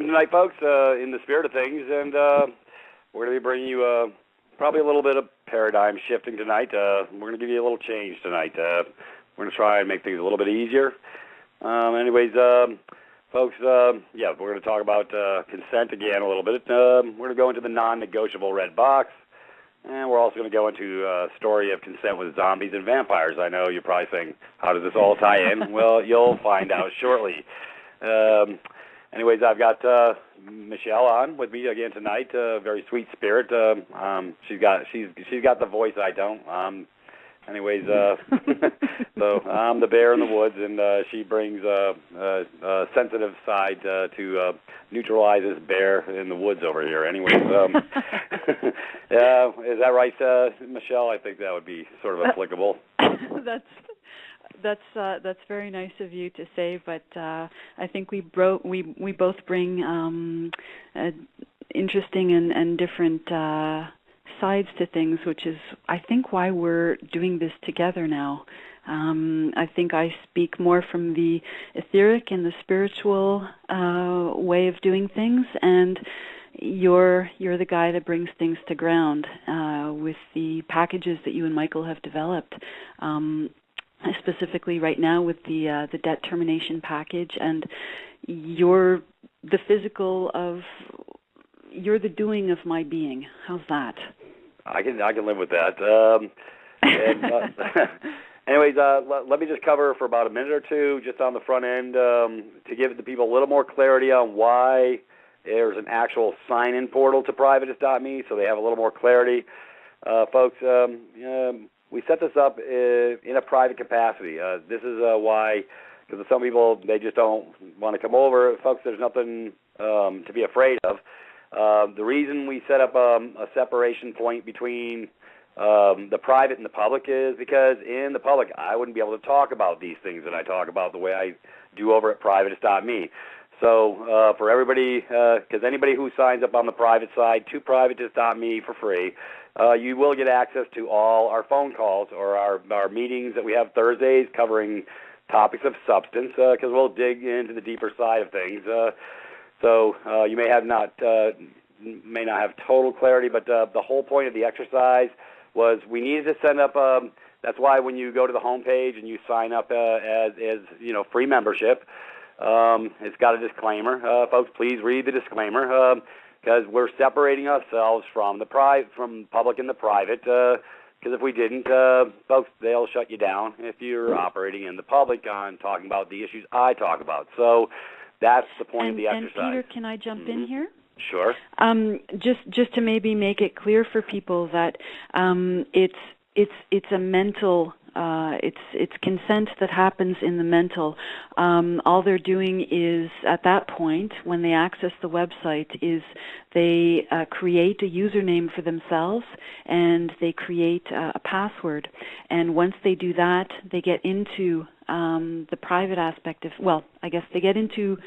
welcome tonight, folks, in the spirit of things, and we're going to be bringing you probably a little bit of paradigm shifting tonight. We're going to give you a little change tonight. We're going to try and make things a little bit easier. Anyways, folks, yeah, we're going to talk about consent again a little bit. We're going to go into the non-negotiable red box, and we're also going to go into a story of consent with zombies and vampires. I know you're probably saying, how does this all tie in? Well, you'll find out shortly. Anyways, I've got Michelle on with me again tonight. Very sweet spirit. She's got the voice I don't. Anyways, so I'm the bear in the woods, and she brings a sensitive side to neutralize this bear in the woods over here. Anyways, is that right, Michelle? I think that would be sort of applicable. That's very nice of you to say, but I think we both bring interesting and different sides to things, which is, I think, why we're doing this together now. I think I speak more from the etheric and the spiritual way of doing things, and you're the guy that brings things to ground with the packages that you and Michael have developed. Specifically right now with the debt termination package, and you're the physical of, you're the doing of my being. How's that? I can live with that. Anyways, let me just cover for about a minute or two, just on the front end, to give the people a little more clarity on why there's an actual sign-in portal to privatist.me, so they have a little more clarity. Folks, we set this up in a private capacity. This is why, because some people, they just don't want to come over. Folks, there's nothing to be afraid of. The reason we set up a separation point between the private and the public is because in the public, I wouldn't be able to talk about these things that I talk about the way I do over at privatist.me. So for everybody, because anybody who signs up on the private side to privatist.me for free, you will get access to all our phone calls or our meetings that we have Thursdays covering topics of substance, because we'll dig into the deeper side of things. So you may not have total clarity, but the whole point of the exercise was we needed to send up. That's why when you go to the homepage and you sign up as free membership, it's got a disclaimer. Folks, please read the disclaimer. Because we're separating ourselves from the public and the private. Because if we didn't, folks, they'll shut you down if you're operating in the public on talking about the issues I talk about. So that's the point of the exercise. And Peter, can I jump in here? Sure. Just to maybe make it clear for people that it's a mental. It's consent that happens in the mental. All they're doing is, at that point, when they access the website, is they create a username for themselves and they create a password. And once they do that, they get into the private aspect of, well, I guess they get into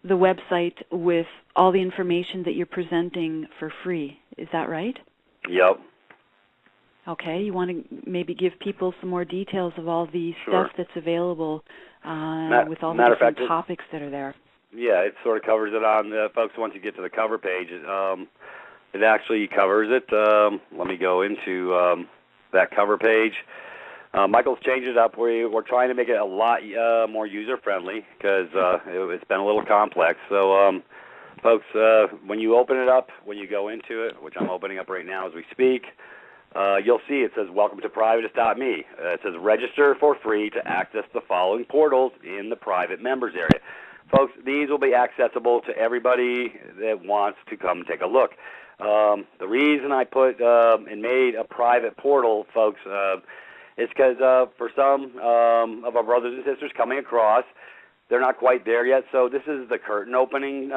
the website with all the information that you're presenting for free. Is that right? Yep. Okay, you want to maybe give people some more details of all the Sure. stuff that's available with all the different topics that are there. Yeah, it sort of covers it on, folks, once you get to the cover page. It actually covers it. Let me go into that cover page. Michael's changed it up. We're trying to make it a lot more user-friendly because it's been a little complex. So, folks, when you open it up, when you go into it, which I'm opening up right now as we speak, you'll see it says, welcome to privatist.me. It says, register for free to access the following portals in the private members area. Folks, these will be accessible to everybody that wants to come take a look. The reason I put and made a private portal, folks, is because for some of our brothers and sisters coming across, they're not quite there yet. So this is the curtain opening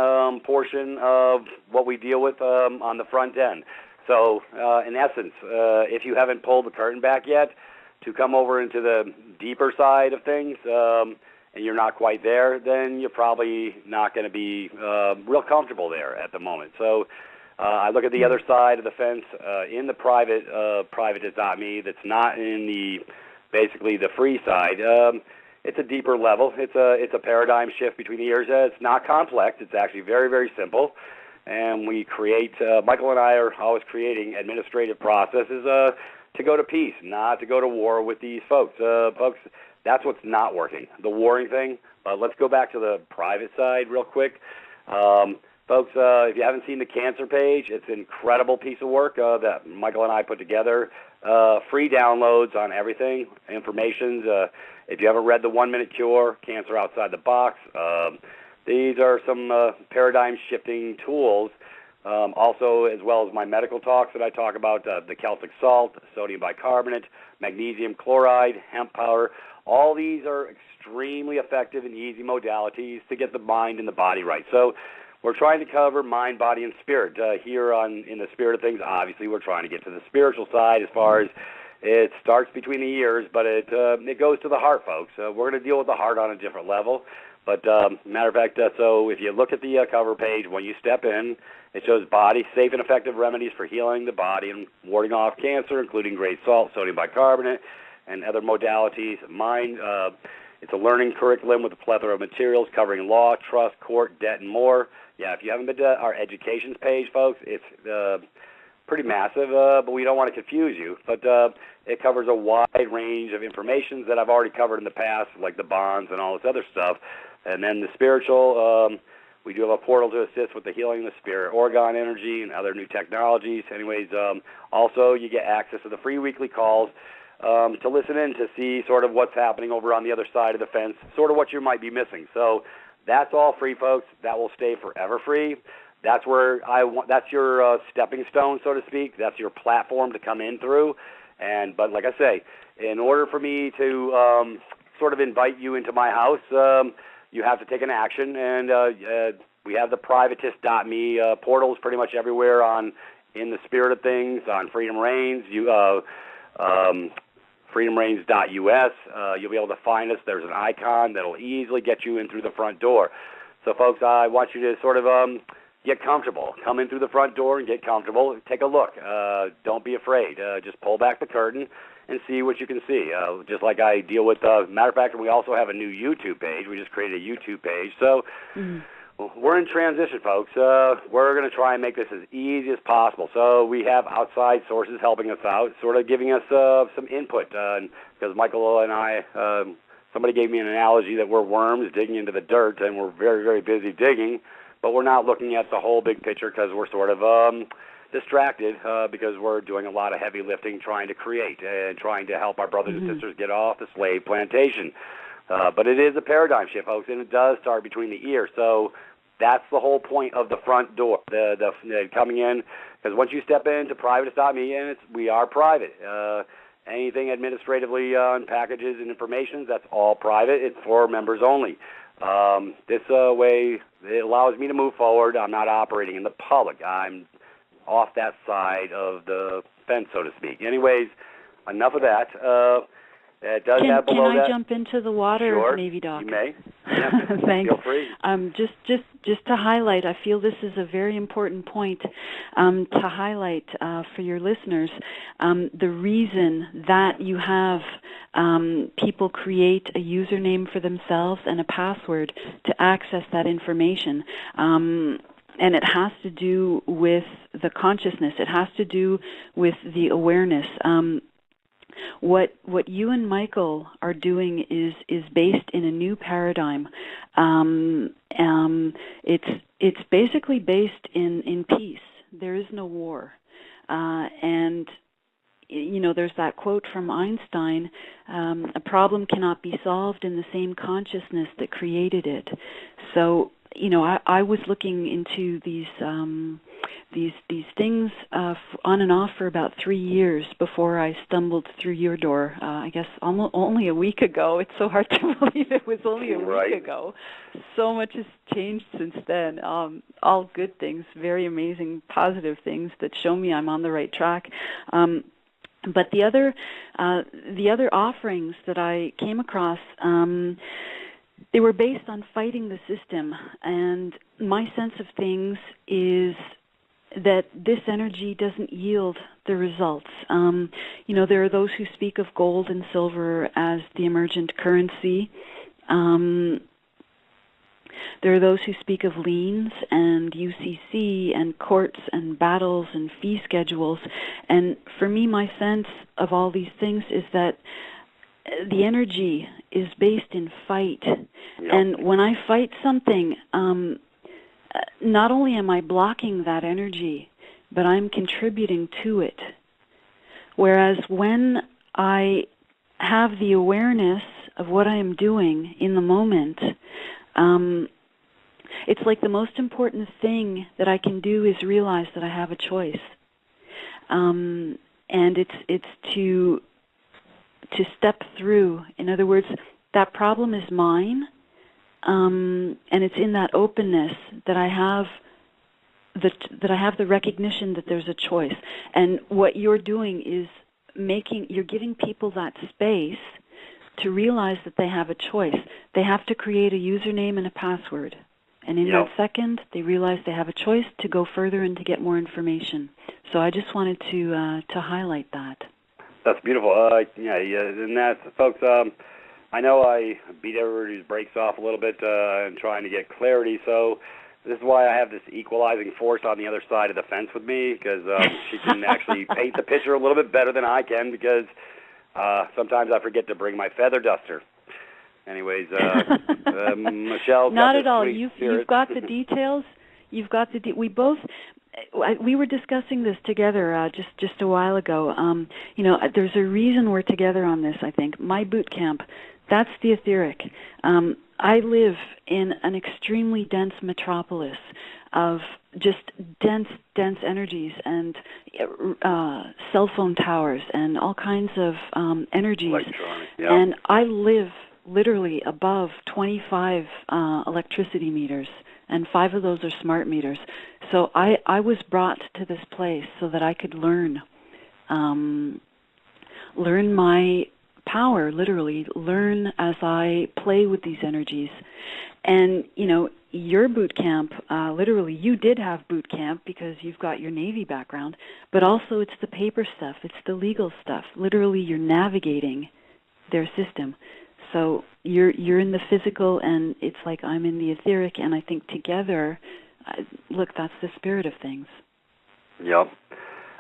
portion of what we deal with on the front end. So, in essence, if you haven't pulled the curtain back yet to come over into the deeper side of things, and you're not quite there, then you're probably not going to be real comfortable there at the moment. So, I look at the other side of the fence in the private is.me that's not in the basically the free side. it's a deeper level. It's a paradigm shift between the years. It's not complex. It's actually very, very simple. And we create, Michael and I are always creating administrative processes to go to peace, not to go to war with these folks. Folks, that's what's not working, the warring thing. Let's go back to the private side real quick. Folks, if you haven't seen the cancer page, it's an incredible piece of work that Michael and I put together. Free downloads on everything, information. If you haven't read The 1 Minute Cure, Cancer Outside the Box, these are some paradigm-shifting tools. Also, as well as my medical talks that I talk about, the Celtic salt, sodium bicarbonate, magnesium chloride, hemp powder. All these are extremely effective and easy modalities to get the mind and the body right. So we're trying to cover mind, body, and spirit. Here in the spirit of things, obviously, we're trying to get to the spiritual side as far as it starts between the ears, but it goes to the heart, folks. We're going to deal with the heart on a different level. But matter of fact, so if you look at the cover page, when you step in, it shows body, safe and effective remedies for healing the body and warding off cancer, including great salt, sodium bicarbonate, and other modalities. Mind, it's a learning curriculum with a plethora of materials covering law, trust, court, debt, and more. Yeah, if you haven't been to our educations page, folks, it's pretty massive, but we don't want to confuse you. But it covers a wide range of information that I've already covered in the past, like the bonds and all this other stuff. And then the spiritual, we do have a portal to assist with the healing of the spirit, orgone energy, and other new technologies. Anyways, also you get access to the free weekly calls to listen in to see sort of what's happening over on the other side of the fence, sort of what you might be missing. So that's all free, folks. That will stay forever free. That's where that's your stepping stone, so to speak. That's your platform to come in through. But like I say, in order for me to sort of invite you into my house, you have to take an action. And we have the privatist.me portals pretty much everywhere in the spirit of things, on Freedom Reigns, freedomreigns.us. You'll be able to find us. There's an icon that will easily get you in through the front door. So, folks, I want you to sort of get comfortable. Come in through the front door and get comfortable. Take a look. Don't be afraid. Just pull back the curtain and see what you can see. Just like I deal with, matter of fact, we also have a new YouTube page. We just created a YouTube page. So we're in transition, folks. We're going to try and make this as easy as possible. So we have outside sources helping us out, sort of giving us some input. Because Michael and I, somebody gave me an analogy that we're worms digging into the dirt, and we're very, very busy digging, but we're not looking at the whole big picture because we're sort of distracted because we're doing a lot of heavy lifting trying to create and trying to help our brothers and sisters get off the slave plantation. But it is a paradigm shift, folks, and it does start between the ears. So that's the whole point of the front door, the coming in, because once you step into privatist.me, and we are private. Anything administratively on packages and information, that's all private. It's for members only. This way, it allows me to move forward. I'm not operating in the public. I'm off that side of the fence, so to speak. Anyways, enough of that. It does have below that. Can I jump into the water, Sure, Navy Doc? you may. Thanks. Feel free. Just to highlight, I feel this is a very important point to highlight for your listeners. The reason that you have people create a username for themselves and a password to access that information. And it has to do with the consciousness. It has to do with the awareness. What you and Michael are doing is based in a new paradigm. It's basically based in peace. There is no war, and you know, there's that quote from Einstein: "A problem cannot be solved in the same consciousness that created it." So, you know, I was looking into these things on and off for about 3 years before I stumbled through your door. I guess only a week ago. It's so hard to believe it was only a week ago. So much has changed since then. All good things, very amazing, positive things that show me I'm on the right track. But the other offerings that I came across, they were based on fighting the system, and my sense of things is that this energy doesn't yield the results. There are those who speak of gold and silver as the emergent currency. There are those who speak of liens and UCC and courts and battles and fee schedules. And for me, my sense of all these things is that the energy is based in fight. Yep. And when I fight something, not only am I blocking that energy, but I'm contributing to it. Whereas when I have the awareness of what I am doing in the moment, it's like the most important thing that I can do is realize that I have a choice. And it's to step through. In other words, that problem is mine, and it's in that openness that I have the recognition that there's a choice. And what you're doing is you're giving people that space to realize that they have a choice. They have to create a username and a password. And in that second, they realize they have a choice to go further and to get more information. So I just wanted to highlight that. That's beautiful. And that's, folks, I know I beat everybody's brakes off a little bit in trying to get clarity, so this is why I have this equalizing force on the other side of the fence with me, because she can actually paint the picture a little bit better than I can, because sometimes I forget to bring my feather duster. Anyways, Michelle. Not at all. You've got the details. You've got we both. We were discussing this together just a while ago. There's a reason we're together on this. I think my boot camp. That's the etheric. I live in an extremely dense metropolis of just dense energies and cell phone towers and all kinds of energies. Electronic, yeah. And I live literally above 25 electricity meters, and 5 of those are smart meters. So I was brought to this place so that I could learn my power, literally, learn as I play with these energies. And, your boot camp, literally, you did have boot camp because you've got your Navy background, but also it's the paper stuff, it's the legal stuff. Literally, you're navigating their system. So you're in the physical, and it's like I'm in the etheric, and I think together, look, that's the spirit of things. Yep.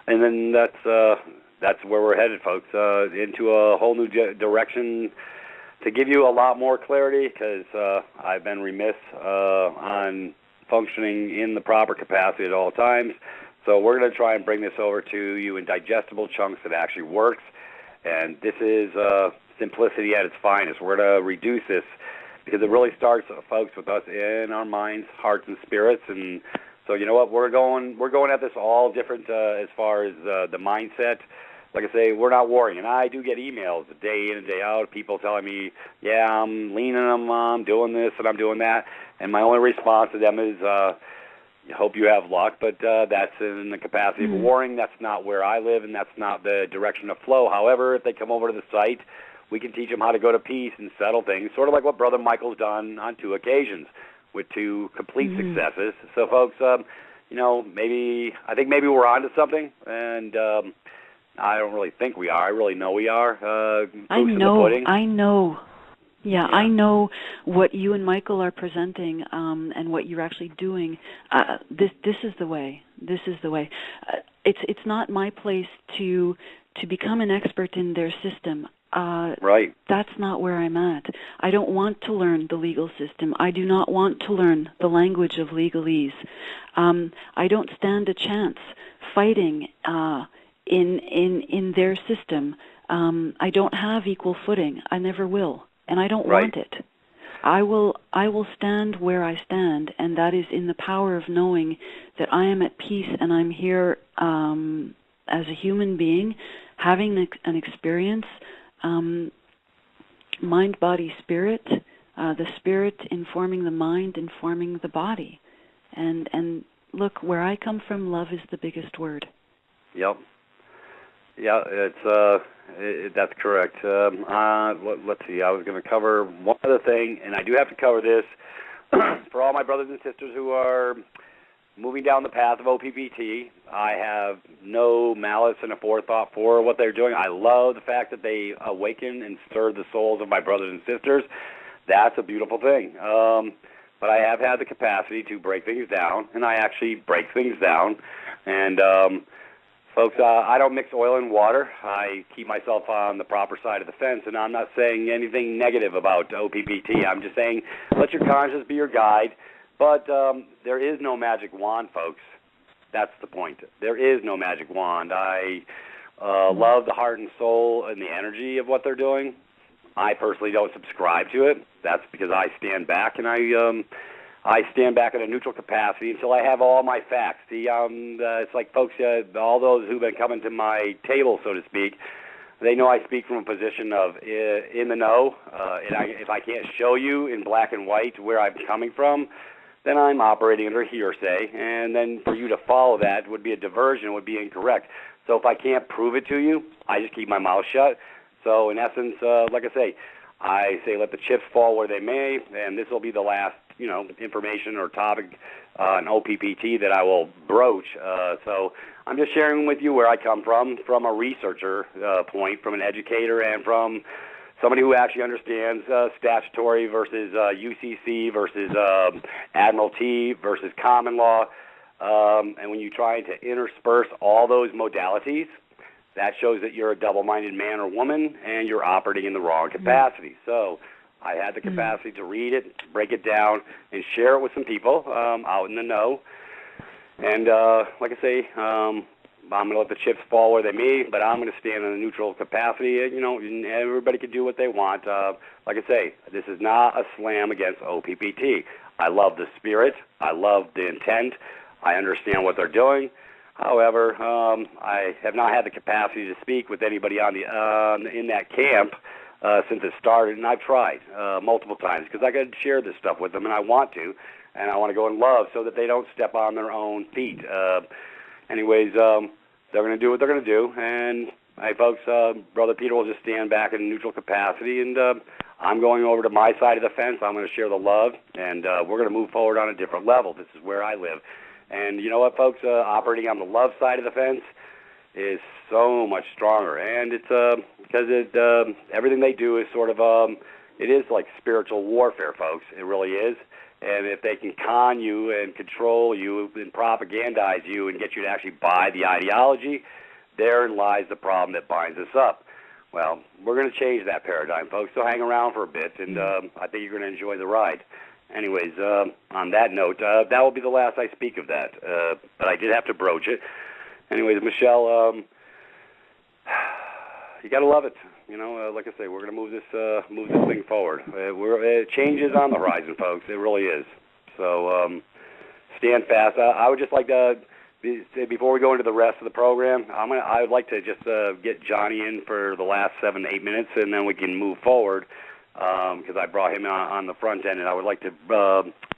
And then that's where we're headed, folks, into a whole new direction to give you a lot more clarity, because I've been remiss on functioning in the proper capacity at all times. So we're going to try and bring this over to you in digestible chunks that actually works. And this is simplicity at its finest. We're going to reduce this because it really starts, folks, with us in our minds, hearts, and spirits. And so, you know what? We're going at this all different as far as the mindset. Like I say, we're not worrying. And I do get emails day in and day out, people telling me, yeah, I'm leaning, I'm doing this and I'm doing that. And my only response to them is, I hope you have luck, but that's in the capacity of worrying. That's not where I live, and that's not the direction of flow. However, if they come over to the site, we can teach them how to go to peace and settle things, sort of like what Brother Michael's done on 2 occasions with 2 complete successes. So, folks, I think maybe we're onto something, and I don't really think we are. I really know we are. I know. Yeah, I know what you and Michael are presenting and what you're actually doing. This is the way. This is the way. It's not my place to become an expert in their system. Right. That's not where I'm at. I don't want to learn the legal system. I do not want to learn the language of legalese. I don't stand a chance fighting in their system. I don't have equal footing. I never will. And I don't want it. I will stand where I stand, and that is in the power of knowing that I am at peace and I'm here as a human being, having an experience, mind, body, spirit, the spirit informing the mind, informing the body. And look, where I come from, love is the biggest word. Yep. Yeah, that's correct. Let's see. I was going to cover one other thing, and I do have to cover this for all my brothers and sisters who are moving down the path of OPPT. I have no malice and a forethought for what they're doing. I love the fact that they awaken and stir the souls of my brothers and sisters. That's a beautiful thing. But I have had the capacity to break things down, and I actually break things down. And folks, I don't mix oil and water. I keep myself on the proper side of the fence, and I'm not saying anything negative about OPPT. I'm just saying let your conscience be your guide. But there is no magic wand, folks. That's the point. There is no magic wand. I love the heart and soul and the energy of what they're doing. I personally don't subscribe to it. That's because I stand back, and I stand back in a neutral capacity until I have all my facts. See, it's like folks, all those who've been coming to my table, so to speak, they know I speak from a position of in the know. If I can't show you in black and white where I'm coming from, then I'm operating under hearsay, and then for you to follow that would be a diversion, would be incorrect. So if I can't prove it to you, I just keep my mouth shut. So in essence, like I say let the chips fall where they may, and this will be the last, information or topic on OPPT that I will broach. So I'm just sharing with you where I come from a researcher point, from an educator, and from somebody who actually understands statutory versus UCC versus Admiralty versus common law. And when you try to intersperse all those modalities, that shows that you're a double-minded man or woman and you're operating in the wrong capacity. So I had the capacity to read it, break it down, and share it with some people out in the know. And like I say, I'm going to let the chips fall where they may, but I'm going to stand in a neutral capacity, and everybody can do what they want. Like I say, this is not a slam against OPPT. I love the spirit. I love the intent. I understand what they're doing. However, I have not had the capacity to speak with anybody in that camp since it started, and I've tried multiple times because I got to share this stuff with them, and I want to, and I want to go in love so that they don't step on their own feet. Anyways, they're going to do what they're going to do, and hey, folks, Brother Peter will just stand back in neutral capacity, and I'm going over to my side of the fence. I'm going to share the love, and we're going to move forward on a different level. This is where I live. And you know what, folks? Operating on the love side of the fence is so much stronger, and it's because everything they do is sort of it is like spiritual warfare, folks. It really is. And if they can con you and control you and propagandize you and get you to actually buy the ideology, therein lies the problem that binds us up. Well, we're going to change that paradigm, folks, so hang around for a bit, and I think you're going to enjoy the ride. Anyways, on that note, that will be the last I speak of that, but I did have to broach it. Anyways, Michelle, you got to love it. Like I say, we're going to move this thing forward. Change is on the horizon, folks. It really is. So stand fast. I would just like to, before we go into the rest of the program, I would like to just get Johnny in for the last 7 to 8 minutes, and then we can move forward because I brought him on the front end, and I would like to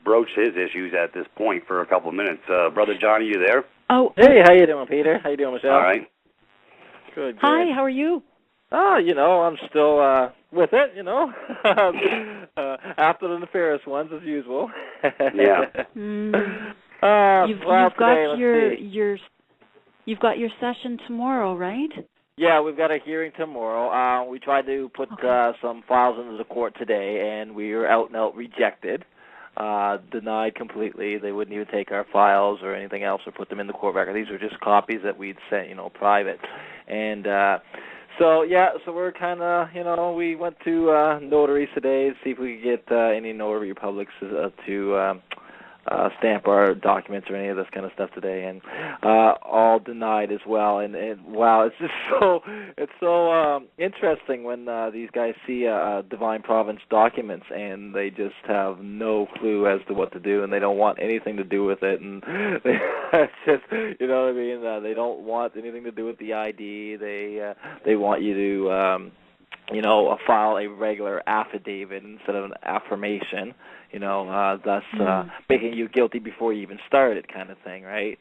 broach his issues at this point for a couple of minutes. Brother Johnny, you there? Oh, hey, how you doing, Peter? How you doing, Michelle? All right. Good. Hi, how are you? Oh, I'm still with it, after the nefarious ones, as usual. Yeah. You've got your session tomorrow, right? Yeah, we've got a hearing tomorrow. We tried to put some files into the court today, and we were out and out rejected, denied completely. They wouldn't even take our files or anything else or put them in the court record. These were just copies that we'd sent, private. And so we're kind of, we went to notaries today to see if we could get any notary publics to stamp our documents or any of this kind of stuff today, and all denied as well. And wow, it's just so interesting when these guys see Divine Providence documents and they just have no clue as to what to do, and they don't want anything to do with it, and it's just, you know what I mean? They don't want anything to do with the ID. They want you to file a regular affidavit instead of an affirmation, thus making you guilty before you even started, kind of thing, right?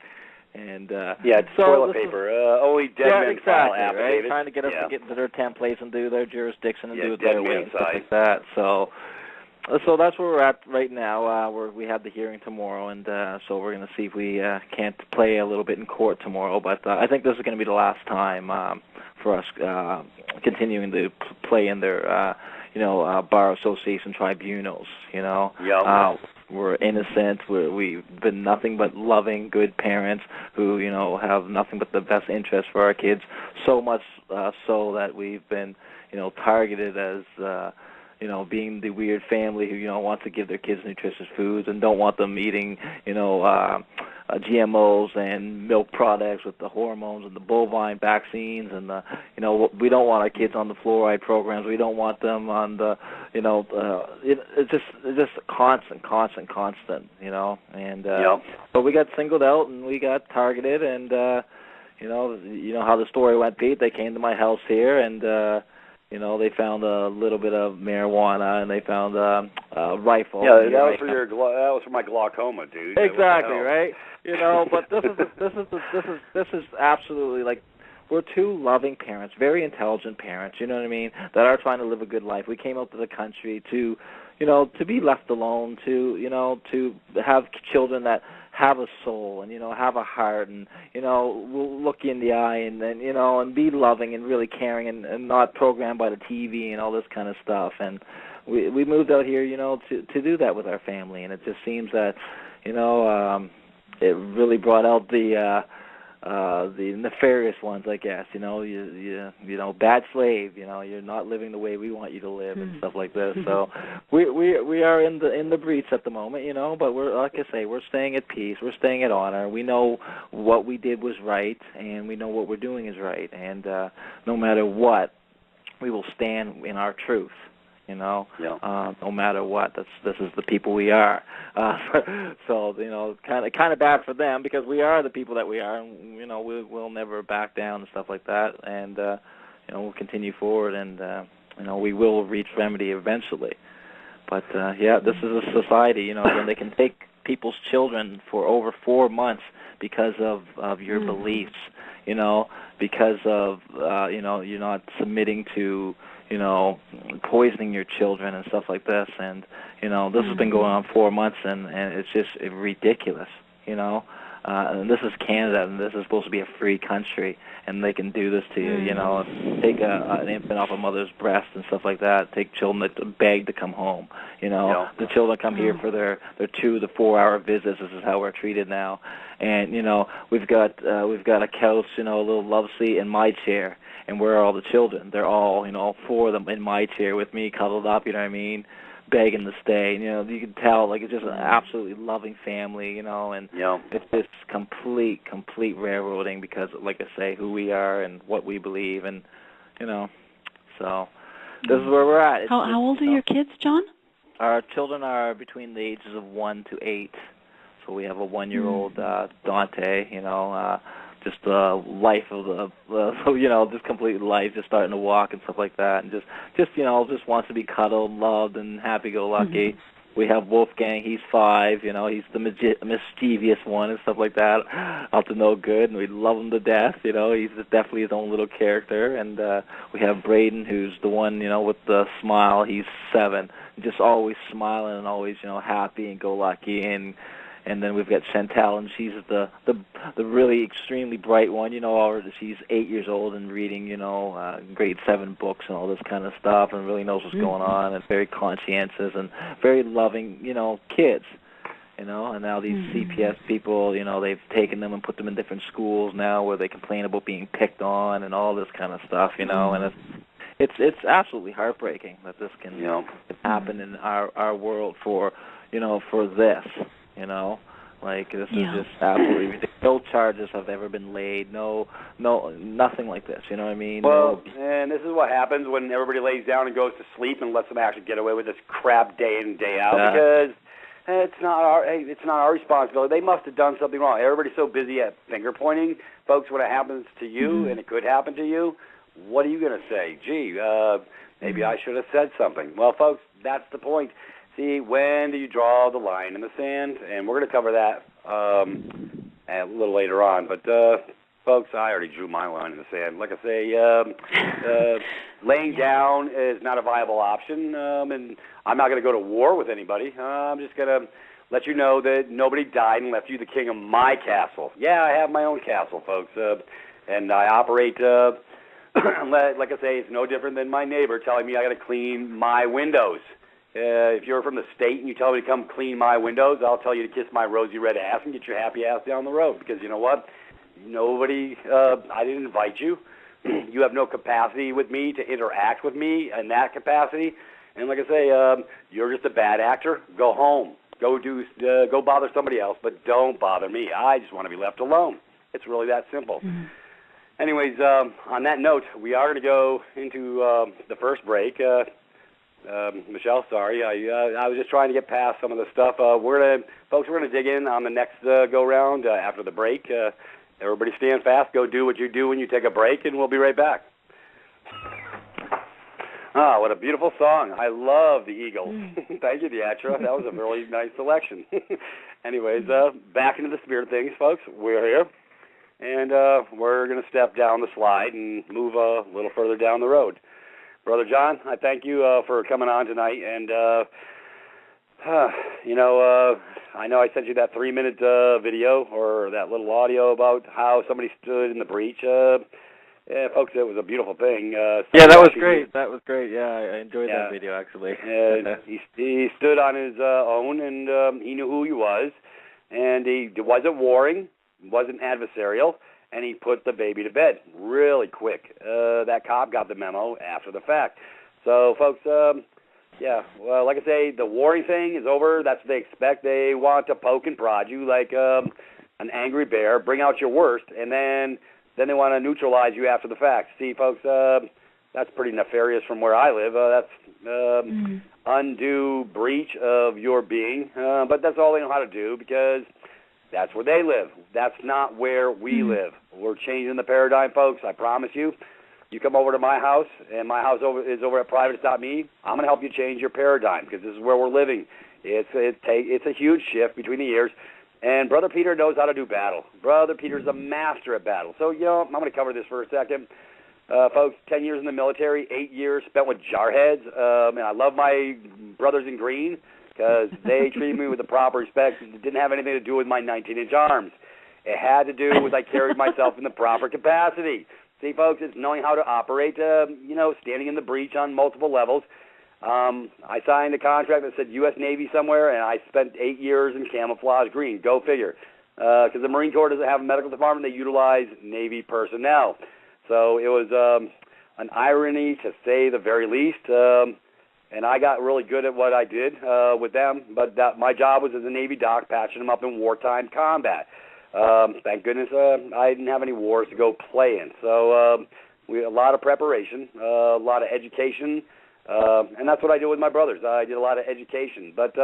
And it's toilet paper. Only dead men file affidavits. Right? Trying to get us to get into their templates and do their jurisdiction and do it their way and stuff like that. So, So that's where we're at right now. We have the hearing tomorrow, and so we're going to see if we can't play a little bit in court tomorrow. But I think this is going to be the last time for us continuing to play in their, bar association tribunals. Yeah. We're innocent. We've been nothing but loving, good parents who, have nothing but the best interest for our kids. So much so that we've been, targeted as being the weird family who, wants to give their kids nutritious foods and don't want them eating, GMOs and milk products with the hormones and the bovine vaccines and the, we don't want our kids on the fluoride programs. We don't want them on the, it's just constant, and but we got singled out and we got targeted and, you know how the story went, Pete. They came to my house here and, they found a little bit of marijuana and they found a rifle. Yeah, that was for my glaucoma, dude. Exactly, right? But this is absolutely like we're two loving parents, very intelligent parents, you know what I mean, that are trying to live a good life. We came out to the country to be left alone, to have children that have a soul and, have a heart and, will look you in the eye and and be loving and really caring and not programmed by the TV and all this kind of stuff. And we moved out here, to do that with our family. And it just seems that, it really brought out the nefarious ones, I guess. Bad slave. You're not living the way we want you to live and stuff like this. So we are in the breach at the moment, But we're, like I say, we're staying at peace. We're staying at honor. We know what we did was right, and we know what we're doing is right. And no matter what, we will stand in our truth. No matter what, this is the people we are. So kind of bad for them because we are the people that we are, and we'll never back down and stuff like that, and we'll continue forward, and we will reach remedy eventually. But this is a society, when they can take people's children for over 4 months because of your beliefs, because of you're not submitting to poisoning your children and stuff like this, and this has been going on 4 months, and it's just ridiculous, and this is Canada, and this is supposed to be a free country, and they can do this to you, take an infant off a mother's breast and stuff like that, take children that beg to come home, the children come here for their 2 to 4 hour visits. This is how we're treated now, and we've got a couch, a little love seat, and my chair. And where are all the children? They're all, all 4 of them in my chair with me, cuddled up, begging to stay. And, you can tell, like, it's just an absolutely loving family, and it's just complete railroading because, like I say, who we are and what we believe, and, so this is where we're at. How old are your kids, John? Our children are between the ages of 1 to 8. So we have a 1-year-old, Dante, just the life of just complete life, just starting to walk and stuff like that, and just wants to be cuddled, loved, and happy-go-lucky. We have Wolfgang. He's 5. He's the mischievous one and stuff like that, up to no good, and we love him to death. He's definitely his own little character. And we have Braden, who's the one, with the smile. He's 7, just always smiling and always, happy and go lucky. And then we've got Chantal, and she's the really extremely bright one. She's 8 years old and reading, grade 7 books and all this kind of stuff, and really knows what's going on, and very conscientious and very loving, kids. And now these CPS people, they've taken them and put them in different schools now where they complain about being picked on and all this kind of stuff, and it's absolutely heartbreaking that this can happen in our world for this. Like this is just absolutely ridiculous. No charges have ever been laid. No, nothing like this. You know what I mean? Well, and this is what happens when everybody lays down and goes to sleep and lets them actually get away with this crap day in and day out because it's not our responsibility. They must have done something wrong. Everybody's so busy at finger pointing, folks. When it happens to you, and it could happen to you, what are you going to say? Gee, maybe I should have said something. Well, folks, that's the point. See, when do you draw the line in the sand? And we're going to cover that a little later on. But folks, I already drew my line in the sand. Like I say, laying down is not a viable option, and I'm not going to go to war with anybody. I'm just going to let you know that nobody died and left you the king of my castle. Yeah, I have my own castle, folks, and I operate, like I say, it's no different than my neighbor telling me I got to clean my windows. If you're from the state and you tell me to come clean my windows, I'll tell you to kiss my rosy red ass and get your happy ass down the road. Because you know what? I didn't invite you. You have no capacity with me to interact with me in that capacity. And like I say, you're just a bad actor. Go home. Go bother somebody else, but don't bother me. I just want to be left alone. It's really that simple. Mm-hmm. Anyways, on that note, we are going to go into the first break. Michelle, sorry, I was just trying to get past some of the stuff. We're gonna dig in on the next go round after the break. Everybody stand fast. Go do what you do when you take a break, and we'll be right back. Ah, what a beautiful song. I love the Eagles. Thank you, Deatra. That was a really nice selection. Anyways, back into the spirit of things, folks. We're here, and we're going to step down the slide and move a little further down the road. Brother John, I thank you for coming on tonight, and I know I sent you that 3-minute video or that little audio about how somebody stood in the breach. Yeah, folks, it was a beautiful thing. Yeah, that was great. That was great. Yeah, I enjoyed that video, actually. He stood on his own, and he knew who he was, and he wasn't warring, wasn't adversarial, and he put the baby to bed really quick. That cop got the memo after the fact. So, folks, well, like I say, the warring thing is over. That's what they expect. They want to poke and prod you like an angry bear, bring out your worst, and then they want to neutralize you after the fact. See, folks, that's pretty nefarious from where I live. That's undue breach of your being. But that's all they know how to do because that's where they live. That's not where we live. We're changing the paradigm, folks. I promise you. You come over to my house, and my house is over at privates.me. I'm going to help you change your paradigm because this is where we're living. It's a huge shift between the years. And Brother Peter knows how to do battle. Brother Peter's a master at battle. So, I'm going to cover this for a second. Folks, 10 years in the military, 8 years spent with jarheads. And I love my brothers in green because they treated me with the proper respect. It didn't have anything to do with my 19-inch arms. It had to do with I carried myself in the proper capacity. See, folks, it's knowing how to operate, standing in the breach on multiple levels. I signed a contract that said U.S. Navy somewhere, and I spent 8 years in camouflage green. Go figure. Because the Marine Corps doesn't have a medical department. They utilize Navy personnel. So it was an irony, to say the very least. And I got really good at what I did with them. But my job was as a Navy doc, patching them up in wartime combat. Thank goodness I didn't have any wars to go play in. So we had a lot of preparation, a lot of education. And that's what I did with my brothers. I did a lot of education. But,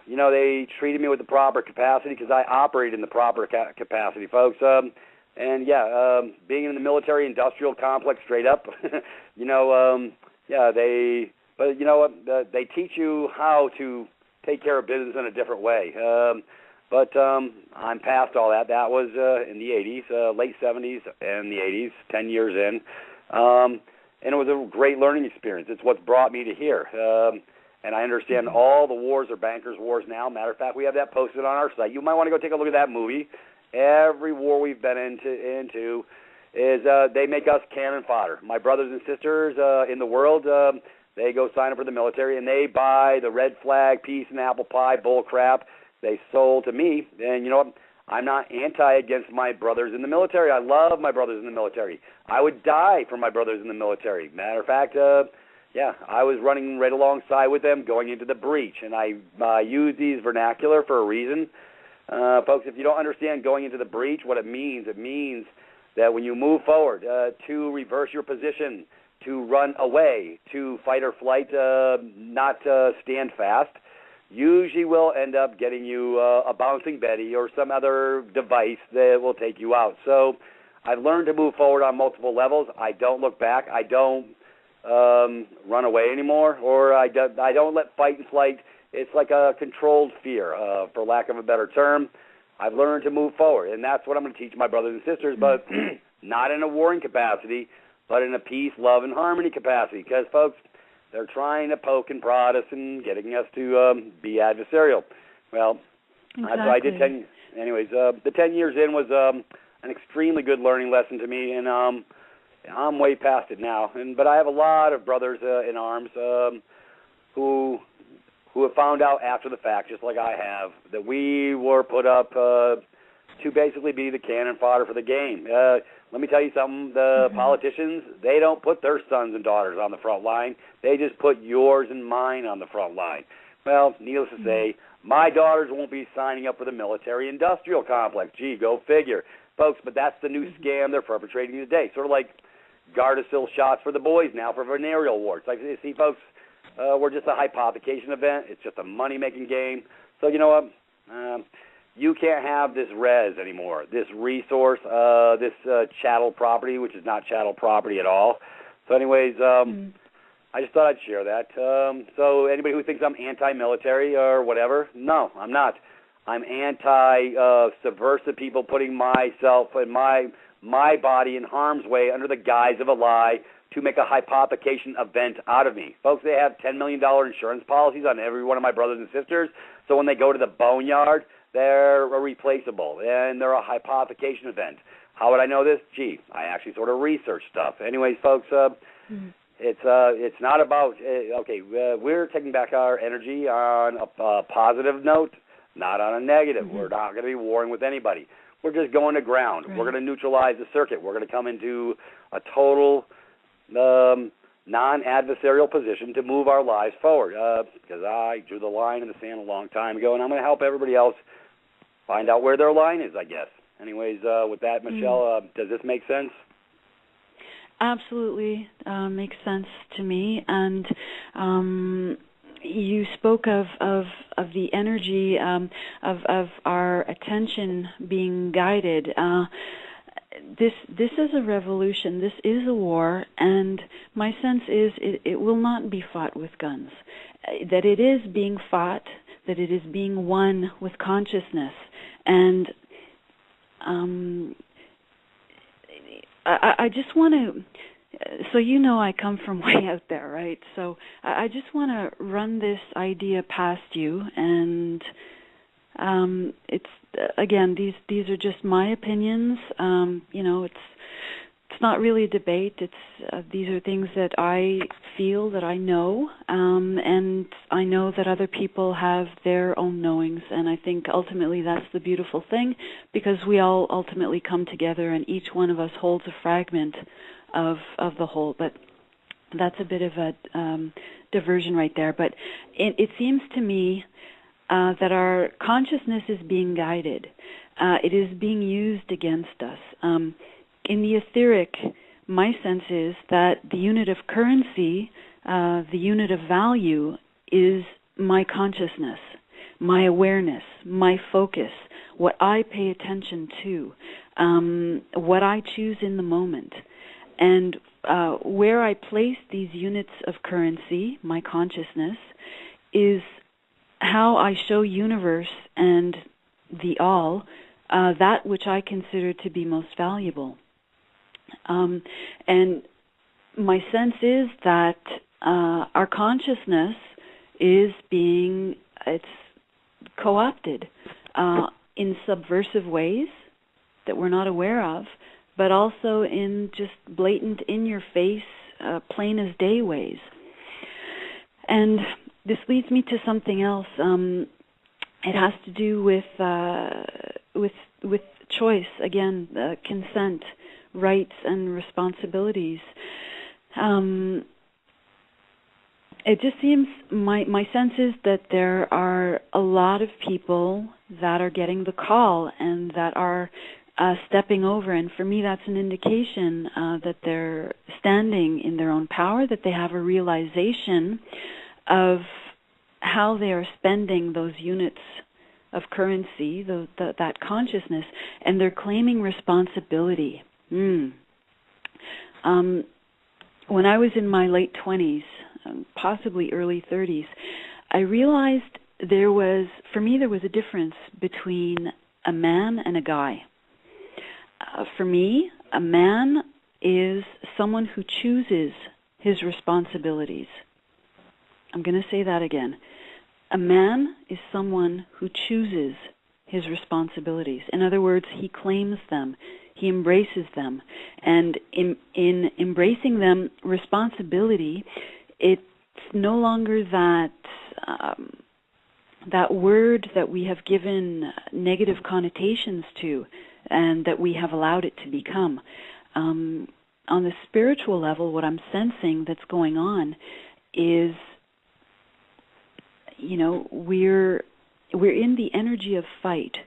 they treated me with the proper capacity because I operated in the proper capacity, folks. Being in the military-industrial complex straight up, they teach you how to take care of business in a different way. But I'm past all that. That was in the 80s, late 70s and the 80s, 10 years in. And it was a great learning experience. It's what's brought me to here. And I understand all the wars are bankers' wars now. Matter of fact, we have that posted on our site. You might want to go take a look at that movie. Every war we've been into is they make us cannon fodder. My brothers and sisters in the world, they go sign up for the military, and they buy the red flag, peace and apple pie bull crap they sold to me. And you know what? I'm not against my brothers in the military. I love my brothers in the military. I would die for my brothers in the military. Matter of fact, I was running right alongside with them going into the breach, and I use these vernacular for a reason. Folks, if you don't understand going into the breach, what it means that when you move forward to reverse your position, to run away, to fight or flight, not stand fast, usually will end up getting you a bouncing Betty or some other device that will take you out. So I've learned to move forward on multiple levels. I don't look back. I don't run away anymore, or I don't let fight and flight. It's like a controlled fear, for lack of a better term. I've learned to move forward, and that's what I'm going to teach my brothers and sisters, but not in a warring capacity, but in a peace, love, and harmony capacity. Because, folks, they're trying to poke and prod us and getting us to be adversarial. Well, exactly. So I did 10. Anyways, the 10 years in was an extremely good learning lesson to me, and I'm way past it now. But I have a lot of brothers in arms who have found out after the fact, just like I have, that we were put up to basically be the cannon fodder for the game. Let me tell you something, the politicians, they don't put their sons and daughters on the front line. They just put yours and mine on the front line. Well, needless to say, my daughters won't be signing up for the military-industrial complex. Gee, go figure. Folks, but that's the new scam they're perpetrating today. Sort of like Gardasil shots for the boys now for venereal warts. Like, you see, folks, we're just a hypothecation event. It's just a money-making game. So you know what? You can't have this res anymore, this resource, this chattel property, which is not chattel property at all. So anyways, I just thought I'd share that. So anybody who thinks I'm anti-military or whatever, no, I'm not. I'm anti-subversive people putting myself and my body in harm's way under the guise of a lie to make a hypothecation event out of me. Folks, they have $10 million insurance policies on every one of my brothers and sisters, so when they go to the boneyard, they're irreplaceable, and they're a hypothecation event. How would I know this? Gee, I actually sort of research stuff. Anyways, folks, it's not about, we're taking back our energy on a positive note, not on a negative. We're not going to be warring with anybody. We're just going to ground. Right. We're going to neutralize the circuit. We're going to come into a total non-adversarial position to move our lives forward, because I drew the line in the sand a long time ago, and I'm going to help everybody else find out where their line is, I guess. Anyways, with that, Michelle, does this make sense? Absolutely makes sense to me. And you spoke of the energy of our attention being guided. This is a revolution. This is a war, and my sense is it will not be fought with guns. That it is being fought, that it is being won with consciousness. And I just want to, so you know I come from way out there, right? So I just want to run this idea past you, and it's again, these are just my opinions. It's not really a debate. It's these are things that I feel, that I know, and I know that other people have their own knowings, and I think ultimately that's the beautiful thing, because we all ultimately come together, and each one of us holds a fragment of the whole. But that's a bit of a diversion right there. But it seems to me that our consciousness is being guided. It is being used against us. In the etheric, my sense is that the unit of currency, the unit of value, is my consciousness, my awareness, my focus, what I pay attention to, what I choose in the moment. And where I place these units of currency, my consciousness, is how I show universe and the all that which I consider to be most valuable. And my sense is that our consciousness is it's co-opted in subversive ways that we're not aware of, but also in just blatant, in-your-face, plain-as-day ways. And this leads me to something else. It has to do with choice, again, consent, rights and responsibilities. It just seems, my sense is that there are a lot of people that are getting the call and that are stepping over, and for me that's an indication that they're standing in their own power, that they have a realization of how they are spending those units of currency, that consciousness, and they're claiming responsibility. When I was in my late 20s, possibly early 30s, I realized there was a difference between a man and a guy. For me, a man is someone who chooses his responsibilities. I'm going to say that again. A man is someone who chooses his responsibilities. In other words, he claims them, he embraces them, and in embracing them, responsibility, it's no longer that word that we have given negative connotations to and that we have allowed it to become. On the spiritual level, what I'm sensing that's going on is, we're in the energy of fight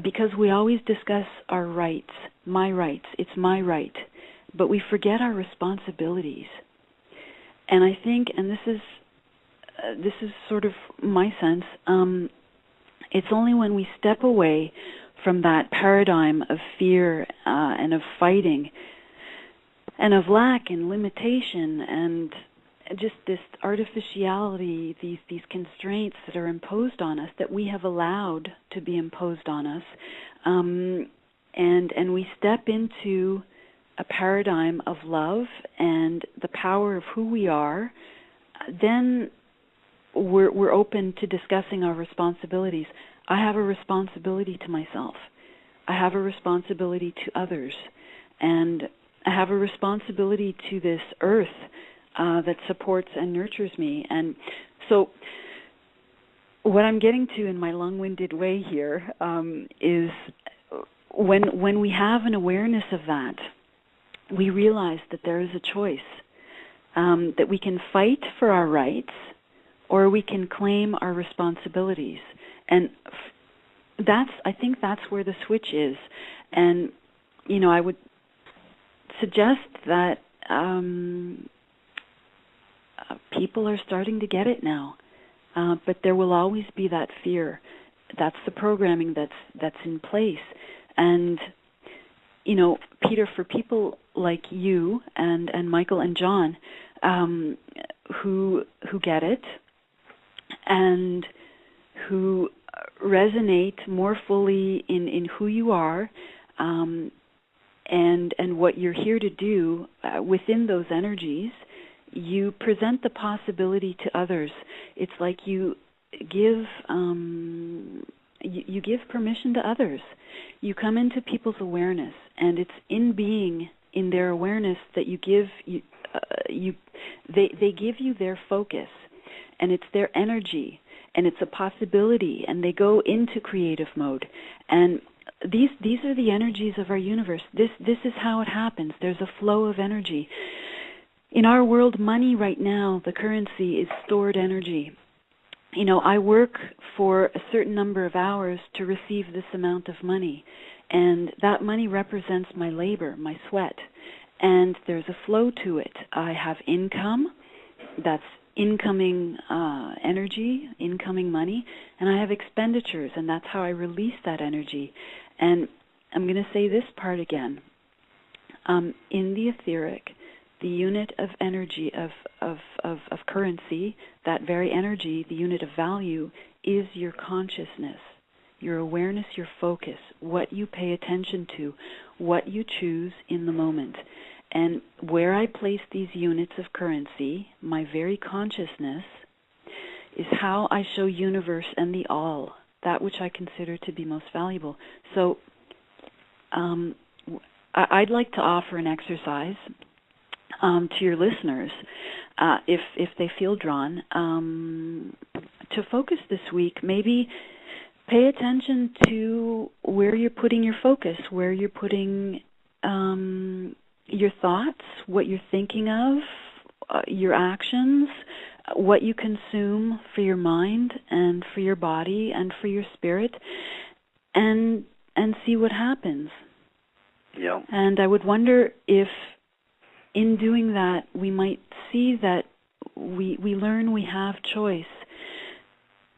because we always discuss our rights, my rights, it's my right, but we forget our responsibilities. And I think, and this is sort of my sense, it's only when we step away from that paradigm of fear and of fighting and of lack and limitation and just this artificiality, these constraints that are imposed on us, that we have allowed to be imposed on us, and we step into a paradigm of love and the power of who we are, then we're open to discussing our responsibilities. I have a responsibility to myself. I have a responsibility to others. And I have a responsibility to this earth that supports and nurtures me. And so what I'm getting to in my long-winded way here is when we have an awareness of that, we realize that there is a choice, that we can fight for our rights or we can claim our responsibilities. And I think that's where the switch is. And, I would suggest that people are starting to get it now. But there will always be that fear. That's the programming that's in place. And, Peter, for people like you and Michael and John who get it and who resonate more fully in who you are and what you're here to do within those energies, you present the possibility to others. It's like you give you give permission to others. You come into people's awareness, and it's in being in their awareness that you give they give you their focus, and it's their energy, and it's a possibility, and they go into creative mode. And these are the energies of our universe. This is how it happens. There's a flow of energy. In our world, money right now, the currency is stored energy. I work for a certain number of hours to receive this amount of money, and that money represents my labor, my sweat, and there's a flow to it. I have income, that's incoming energy, incoming money, and I have expenditures, and that's how I release that energy. And I'm going to say this part again. In the etheric, the unit of energy of currency, that very energy, the unit of value, is your consciousness, your awareness, your focus, what you pay attention to, what you choose in the moment. And where I place these units of currency, my very consciousness, is how I show universe and the all, that which I consider to be most valuable. So I'd like to offer an exercise to your listeners, if they feel drawn, to focus this week. Maybe pay attention to where you're putting your focus, where you're putting your thoughts, what you're thinking of, your actions, what you consume for your mind and for your body and for your spirit, and see what happens. Yeah. And I would wonder if in doing that we might see that we learn we have choice.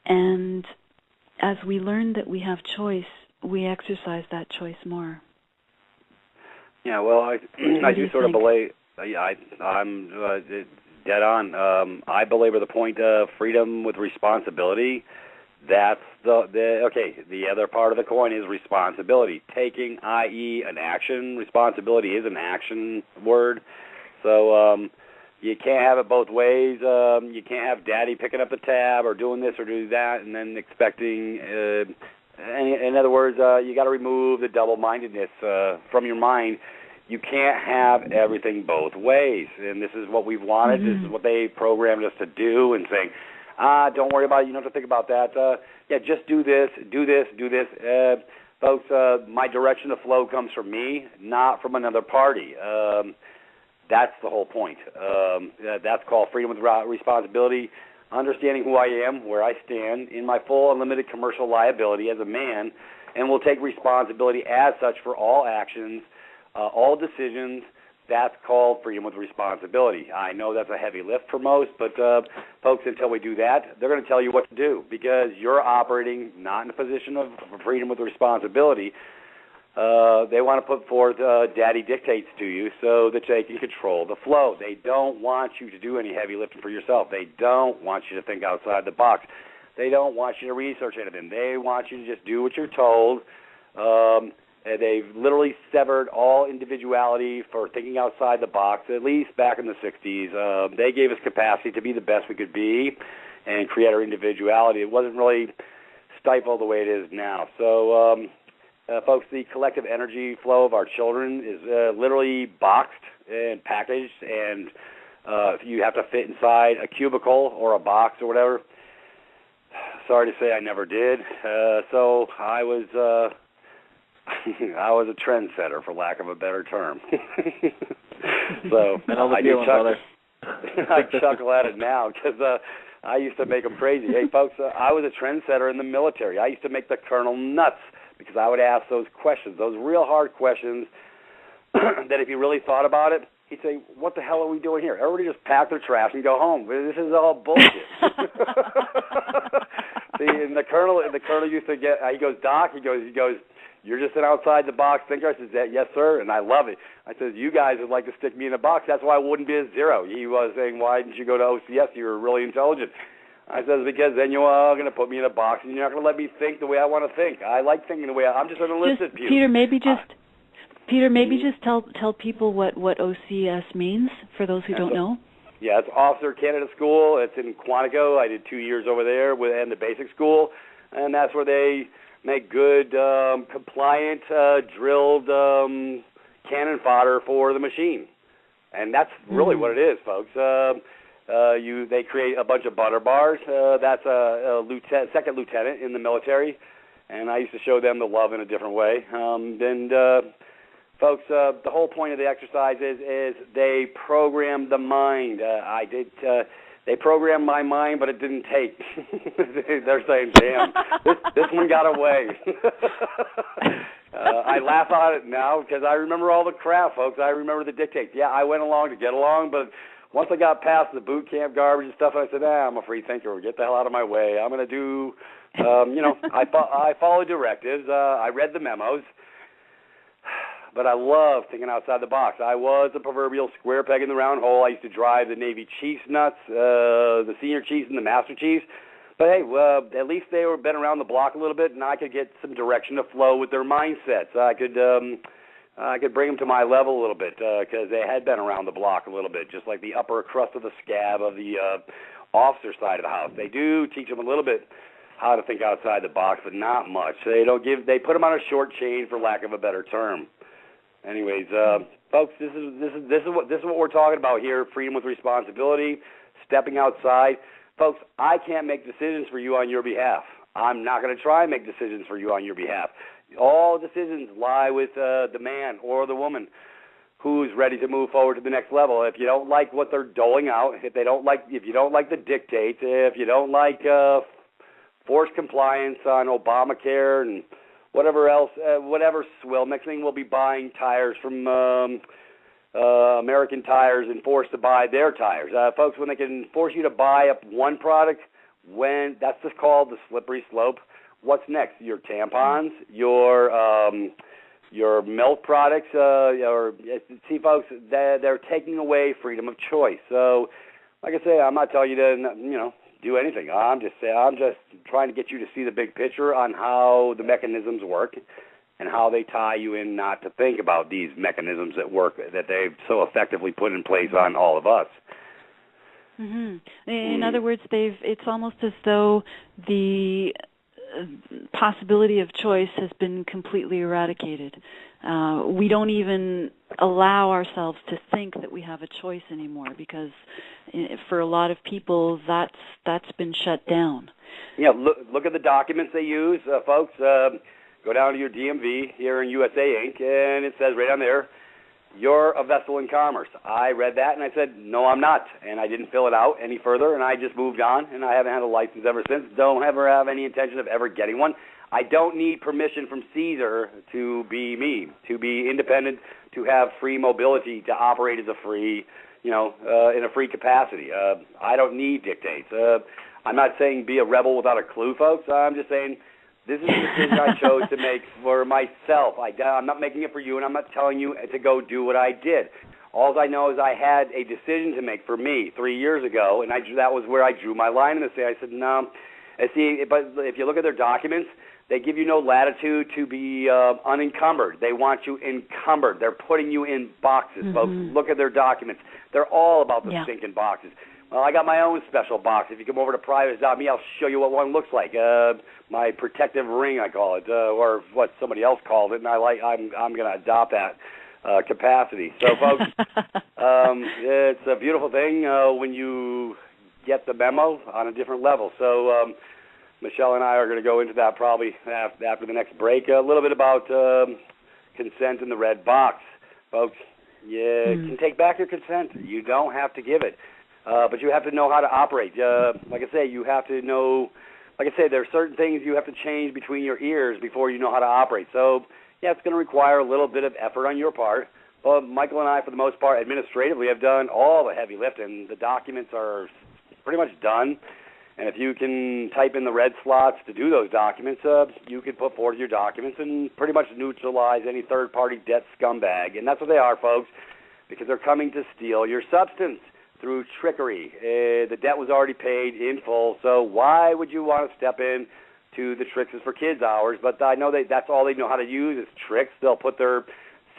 And as we learn that we have choice, we exercise that choice more. Yeah, well, I do sort of belabor. I'm dead on. I belabor the point of freedom with responsibility That's the other part of the coin is responsibility. Taking, i.e., an action. Responsibility is an action word. So you can't have it both ways. You can't have daddy picking up the tab or doing this or doing that and then expecting, in other words, you got to remove the double-mindedness from your mind. You can't have everything both ways. And this is what we've wanted. This is what they programmed us to do and saying, don't worry about it. You don't have to think about that. Just do this, do this, do this. Folks, my direction of flow comes from me, not from another party. That's the whole point. That's called freedom with responsibility, understanding who I am, where I stand, in my full unlimited commercial liability as a man, and will take responsibility as such for all actions, all decisions. That's called freedom with responsibility. I know that's a heavy lift for most, but folks, until we do that, they're going to tell you what to do because you're operating not in a position of freedom with responsibility. They want to put forth daddy dictates to you so that they can control the flow. They don't want you to do any heavy lifting for yourself. They don't want you to think outside the box. They don't want you to research anything. They want you to just do what you're told. They've literally severed all individuality for thinking outside the box, at least back in the 60s. They gave us capacity to be the best we could be and create our individuality. It wasn't really stifled the way it is now. So, folks, the collective energy flow of our children is literally boxed and packaged, and you have to fit inside a cubicle or a box or whatever. Sorry to say I never did. So I was... I was a trendsetter, for lack of a better term. So I chuckle at it now because I used to make them crazy. Hey, folks, I was a trendsetter in the military. I used to make the colonel nuts because I would ask those questions, those real hard questions that if he really thought about it, he'd say, what the hell are we doing here? Everybody just pack their trash and go home. This is all bullshit. See, and the colonel used to get, he goes, Doc, he goes, you're just an outside-the-box thinker. I said, yes, sir, and I love it. I said, you guys would like to stick me in a box. That's why I wouldn't be a zero. He was saying, why didn't you go to OCS? You were really intelligent. I said, because then you are going to put me in a box, and you're not going to let me think the way I want to think. I like thinking the way I'm just an enlisted pew. Peter, maybe just tell people what OCS means for those who don't know. Yeah, it's Officer Candidate School. It's in Quantico. I did 2 years over there and the basic school, and that's where they make good, compliant, drilled cannon fodder for the machine. And that's really what it is, folks. They create a bunch of butter bars. That's a second lieutenant in the military, and I used to show them the love in a different way. Folks, the whole point of the exercise is they program the mind. They programmed my mind, but it didn't take. They're saying, damn, this one got away. I laugh at it now because I remember all the crap, folks. I remember the dictates. Yeah, I went along to get along, but once I got past the boot camp garbage and stuff, I said, I'm a free thinker. Get the hell out of my way. I'm going to do, I follow directives. I read the memos. But I love thinking outside the box. I was a proverbial square peg in the round hole. I used to drive the Navy chiefs nuts, the senior chiefs and the master chiefs. But hey, at least they were been around the block a little bit, and I could get some direction to flow with their mindsets. I could bring them to my level a little bit because they had been around the block a little bit, just like the upper crust of the scab of the officer side of the house. They do teach them a little bit how to think outside the box, but not much. They put them on a short chain, for lack of a better term. Anyways, folks, this is what we're talking about here: freedom with responsibility, stepping outside. Folks, I can't make decisions for you on your behalf. I'm not going to try and make decisions for you on your behalf. All decisions lie with the man or the woman who's ready to move forward to the next level. If you don't like what they're doling out, if you don't like the dictates, if you don't like forced compliance on Obamacare and whatever else, whatever swill. Next thing we'll be buying tires from American Tires and forced to buy their tires. Folks, when they can force you to buy up one product, that's just called the slippery slope. What's next? Your tampons, your milk products. See, folks, they're taking away freedom of choice. So, like I say, I'm not telling you to, do anything. I'm just trying to get you to see the big picture on how the mechanisms work and how they tie you in not to think about these mechanisms that work, that they've so effectively put in place on all of us. Mm-hmm. In other words, it's almost as though the possibility of choice has been completely eradicated. We don't even allow ourselves to think that we have a choice anymore, because for a lot of people that's been shut down. Yeah, look at the documents they use, folks. Go down to your DMV here in USA Inc., and it says right on there, you're a vessel in commerce. I read that, and I said, no, I'm not. And I didn't fill it out any further, and I just moved on, and I haven't had a license ever since. Don't ever have any intention of ever getting one. I don't need permission from Caesar to be me, to be independent, to have free mobility, to operate as a free, in a free capacity. I don't need dictates. I'm not saying be a rebel without a clue, folks. I'm just saying this is the decision I chose to make for myself. I'm not making it for you, and I'm not telling you to go do what I did. All I know is I had a decision to make for me 3 years ago, and that was where I drew my line in the sand. I said, no. But if you look at their documents, they give you no latitude to be unencumbered. They want you encumbered. They're putting you in boxes, folks. Look at their documents. They're all about the stinking boxes. Well, I got my own special box. If you come over to private.me, I'll show you what one looks like. My protective ring, I call it, or what somebody else called it, and I'm going to adopt that capacity. So, folks, it's a beautiful thing when you get the memo on a different level. So, Michelle and I are going to go into that probably after the next break. A little bit about consent in the red box, folks. You can take back your consent. You don't have to give it. But you have to know how to operate. Like I say, you have to know, like I say, there are certain things you have to change between your ears before you know how to operate. So, yeah, it's going to require a little bit of effort on your part. But Michael and I, for the most part, administratively, have done all the heavy lifting. The documents are pretty much done. And if you can type in the red slots to do those documents, you can put forward your documents and pretty much neutralize any third-party debt scumbag. And that's what they are, folks, because they're coming to steal your substance through trickery. The debt was already paid in full, so why would you want to step in to the Tricks is for Kids hours? But I know that's all they know how to use is tricks. They'll put their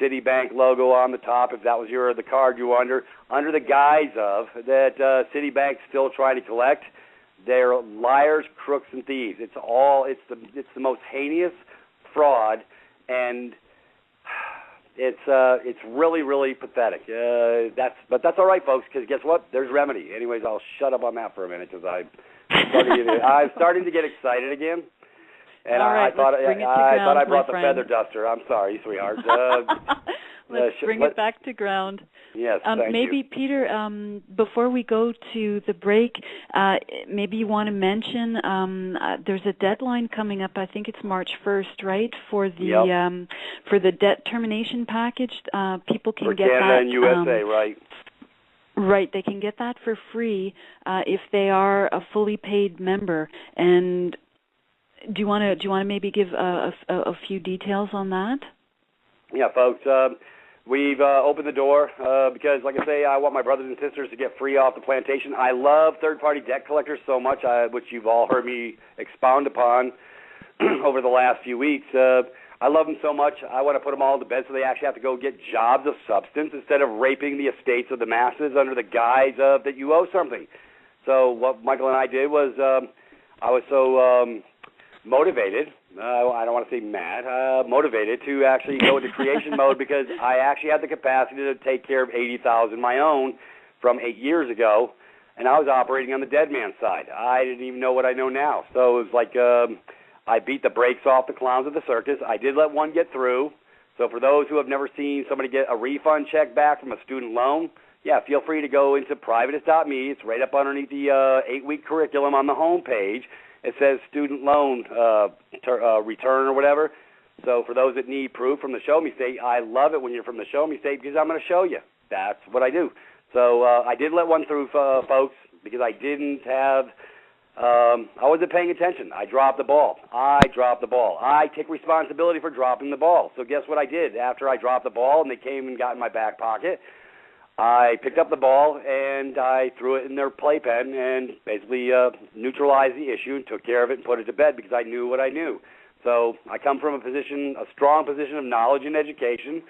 Citibank logo on the top, if that was the card you were under the guise of that Citibank's still trying to collect. They're liars, crooks, and thieves. It's the most heinous fraud, and it's really, really pathetic. But that's all right, folks, because guess what? There's remedy. Anyways, I'll shut up on that for a minute because I'm starting to get excited again. And all right, I thought I brought the friend. feather duster. I'm sorry, sweetheart. Let's bring it back to ground. Yes, thank maybe you. Peter, before we go to the break, maybe you want to mention there's a deadline coming up. I think it's March 1st, right? For the debt termination package. People can get Canada that. And USA, right? Right, they can get that for free if they are a fully paid member. And do you want to maybe give a few details on that? Yeah, folks. We've opened the door because, like I say, I want my brothers and sisters to get free off the plantation. I love third-party debt collectors so much, which you've all heard me expound upon over the last few weeks. I love them so much, I want to put them all to bed so they actually have to go get jobs of substance instead of raping the estates of the masses under the guise of that you owe something. So what Michael and I did was I was so motivated, I don't want to say mad, motivated to actually go into creation mode because I actually had the capacity to take care of 80,000 my own from 8 years ago, and I was operating on the dead man's side. I didn't even know what I know now. So it was like I beat the brakes off the clowns of the circus. I did let one get through. So for those who have never seen somebody get a refund check back from a student loan, yeah, feel free to go into privatist.me. It's right up underneath the 8-week curriculum on the home page. It says student loan return or whatever. So for those that need proof from the Show Me State, I love it when you're from the Show Me State because I'm going to show you. That's what I do. So I did let one through, folks, because I didn't have I wasn't paying attention. I dropped the ball. I take responsibility for dropping the ball. So guess what I did after I dropped the ball and they came and got in my back pocket? I picked up the ball and I threw it in their playpen and basically neutralized the issue and took care of it and put it to bed because I knew what I knew. So I come from a strong position of knowledge and education.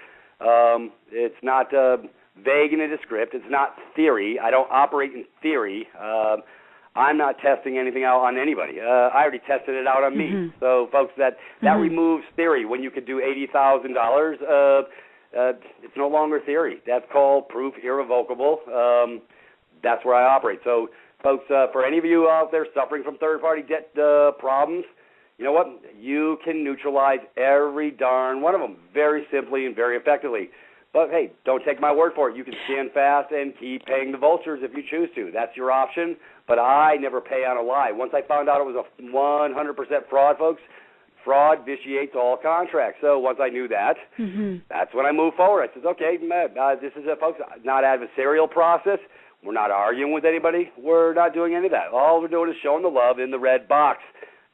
It's not vague and nondescript. It's not theory. I don't operate in theory. I'm not testing anything out on anybody. I already tested it out on me. So, folks, that removes theory. When you could do $80,000, it's no longer theory. That's called proof irrevocable. That's where I operate. So, folks, for any of you out there suffering from third-party debt problems, you know what? You can neutralize every darn one of them very simply and very effectively. But, hey, don't take my word for it. You can stand fast and keep paying the vultures if you choose to. That's your option. But I never pay on a lie. Once I found out it was a 100% fraud, folks, fraud vitiates all contracts. So once I knew that, that's when I moved forward. I said, okay, this is, folks, not adversarial process. We're not arguing with anybody. We're not doing any of that. All we're doing is showing the love in the red box.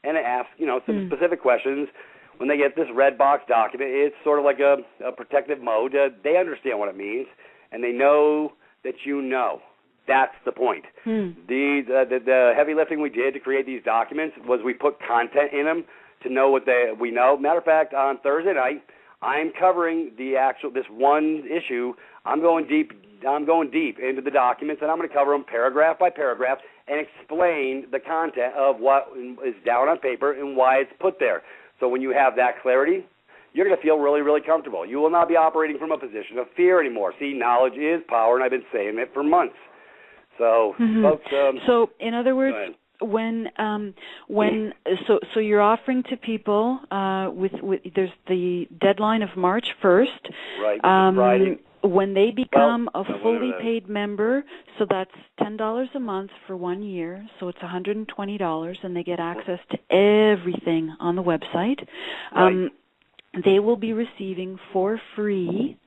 And it asks, some specific questions. When they get this red box document, it's sort of like a protective mode. They understand what it means, and they know that you know. That's the point. The heavy lifting we did to create these documents was we put content in them to know what we know. Matter of fact, on Thursday night, I'm covering this one issue. I'm going deep into the documents, and I'm going to cover them paragraph by paragraph and explain the content of what is down on paper and why it's put there. So when you have that clarity, you're going to feel really, really comfortable. You will not be operating from a position of fear anymore. See, knowledge is power, and I've been saying it for months. So, folks. So, in other words, so you're offering to people with there's the deadline of March 1st. Right. Friday. When they become a fully paid member, so that's $10 a month for 1 year, so it's $120, and they get access to everything on the website. Right. They will be receiving for free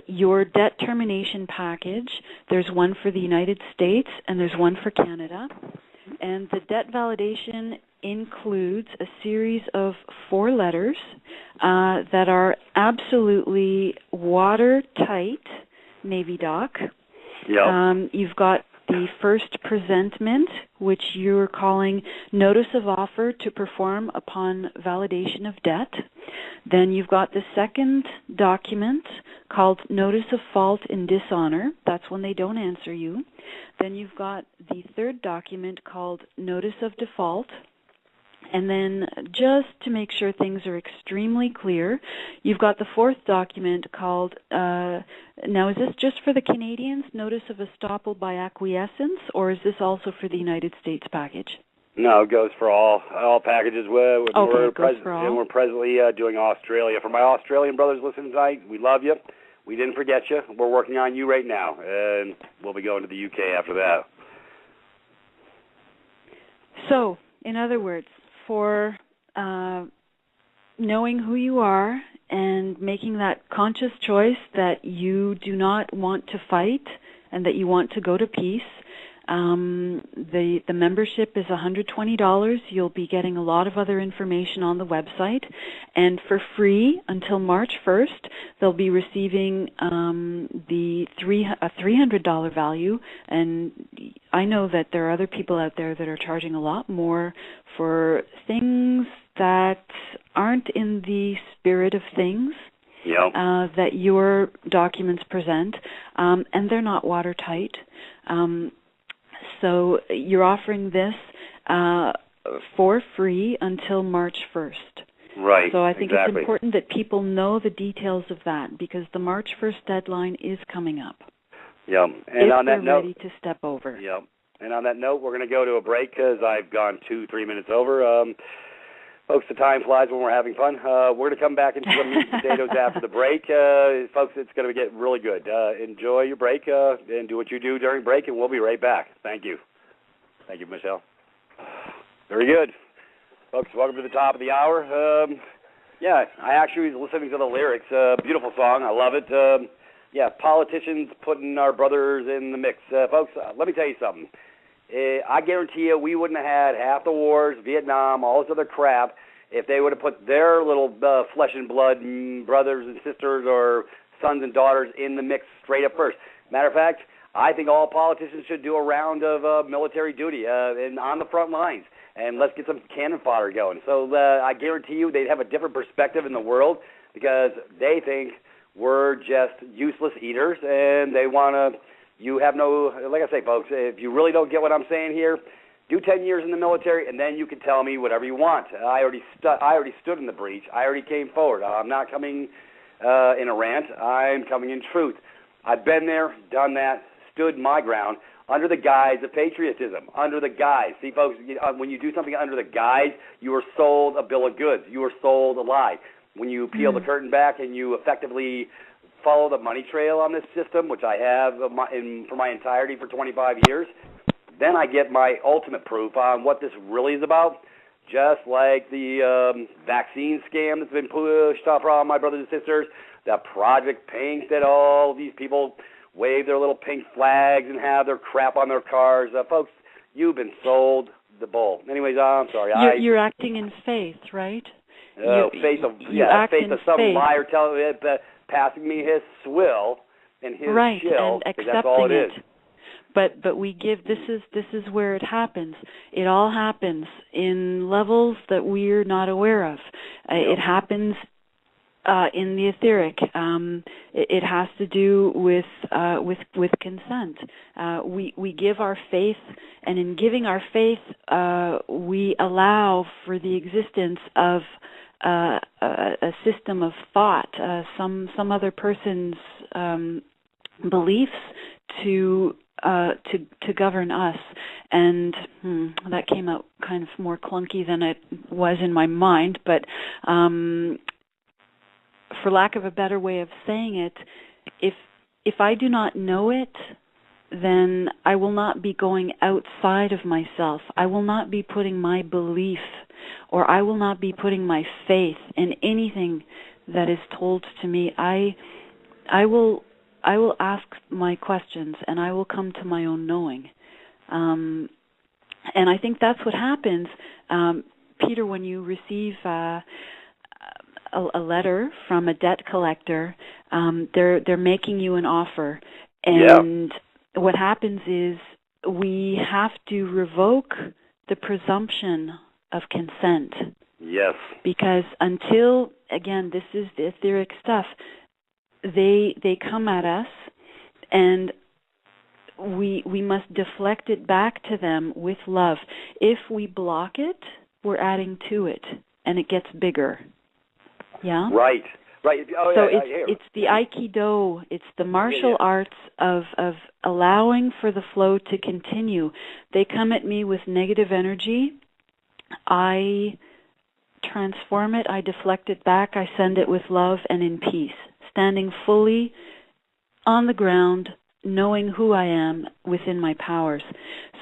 your debt termination package. There's one for the United States, and there's one for Canada. And the debt validation includes a series of 4 letters that are absolutely watertight Navy Doc. Yep. You've got the first presentment, which you're calling Notice of Offer to Perform Upon Validation of Debt. Then you've got the second document called Notice of Fault in Dishonor. That's when they don't answer you. Then you've got the third document called Notice of Default. And then just to make sure things are extremely clear, you've got the fourth document called, now is this just for the Canadians, Notice of Estoppel by Acquiescence, or is this also for the United States package? No, it goes for all packages. We're presently doing Australia. For my Australian brothers listening tonight, we love you. We didn't forget you. We're working on you right now, and we'll be going to the UK after that. So, in other words, for knowing who you are and making that conscious choice that you do not want to fight and that you want to go to peace, the membership is $120. You'll be getting a lot of other information on the website, and for free until March 1st, they'll be receiving a $300 value. And I know that there are other people out there that are charging a lot more for things that aren't in the spirit of things. Yep. That your documents present, and they're not watertight. So you're offering this for free until March 1st. Right. So I think it's important that people know the details of that, because the March 1st deadline is coming up. Yep. And on that note, ready to step over. Yep. And on that note, we're going to go to a break because I've gone 2-3 minutes over. Folks, the time flies when we're having fun. We're going to come back into some meat and potatoes after the break. Folks, it's going to get really good. Enjoy your break and do what you do during break, and we'll be right back. Thank you. Thank you, Michelle. Very good. Folks, welcome to the top of the hour. I actually was listening to the lyrics. Beautiful song. I love it. Politicians putting our brothers in the mix. Folks, let me tell you something. I guarantee you we wouldn't have had half the wars, Vietnam, all this other crap, if they would have put their little flesh and blood brothers and sisters or sons and daughters in the mix straight up first. Matter of fact, I think all politicians should do a round of military duty and on the front lines, and let's get some cannon fodder going. So I guarantee you they'd have a different perspective in the world because they think we're just useless eaters, and they want to, you have no, like I say, folks, if you really don't get what I'm saying here, do 10 years in the military, and then you can tell me whatever you want. I already stood in the breach. I already came forward. I'm not coming in a rant. I'm coming in truth. I've been there, done that, stood my ground under the guise of patriotism, under the guise. See, folks, when you do something under the guise, you are sold a bill of goods. You are sold a lie. When you peel the curtain back and you effectively follow the money trail on this system, which I have for my entirety for 25 years, then I get my ultimate proof on what this really is about, just like the vaccine scam that's been pushed off on my brothers and sisters, that Project Pink that all these people wave their little pink flags and have their crap on their cars. Folks, you've been sold the bull. Anyways, I'm sorry. You're acting in faith, right? Faith of some liar passing me his swill and his shill, and that's all it is. But we give, this is where it happens. It all happens in levels that we're not aware of. It happens in the etheric. It has to do with consent. We give our faith, and in giving our faith, we allow for the existence of a system of thought, some other person's beliefs to govern us, and that came out kind of more clunky than it was in my mind, but for lack of a better way of saying it, if I do not know it, then I will not be going outside of myself. I will not be putting my belief, or I will not be putting my faith in anything that is told to me. I will ask my questions, and I will come to my own knowing. And I think that's what happens, Peter, when you receive a letter from a debt collector. They're making you an offer, and what happens is we have to revoke the presumption of consent. Yes. Because until, again, this is the etheric stuff, they come at us, and we must deflect it back to them with love. If we block it, we're adding to it, and it gets bigger. Yeah? Right. Oh, so yeah, it's the Aikido, it's the martial arts of allowing for the flow to continue. They come at me with negative energy. I transform it, I deflect it back, I send it with love and in peace, standing fully on the ground, knowing who I am within my powers.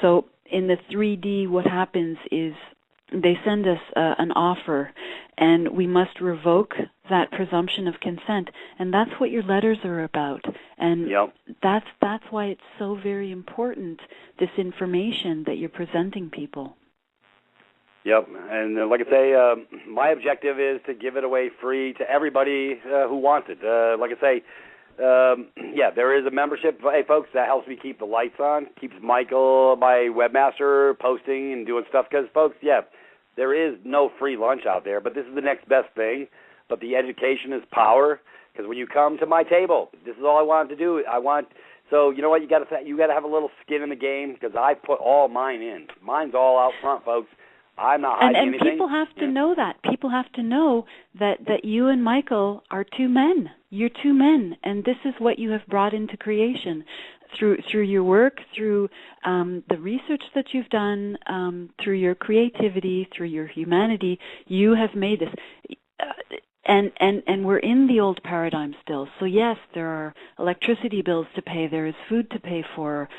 So in the 3D, what happens is they send us an offer, and we must revoke that presumption of consent, and that's what your letters are about. And that's why it's so very important, this information that you're presenting people. Yep, and like I say, my objective is to give it away free to everybody who wants it. Like I say, there is a membership. Hey, folks, that helps me keep the lights on, keeps Michael, my webmaster, posting and doing stuff. Because, folks, there is no free lunch out there, but this is the next best thing. But the education is power. Because when you come to my table, this is all I wanted to do. So you know what? You got to have a little skin in the game, because I put all mine in. Mine's all out front, folks. I'm not hiding anything. And people have to know that. People have to know that you and Michael are two men. You're two men, and this is what you have brought into creation through your work, through the research that you've done, through your creativity, through your humanity. You have made this. And we're in the old paradigm still. So yes, there are electricity bills to pay. There is food to pay for.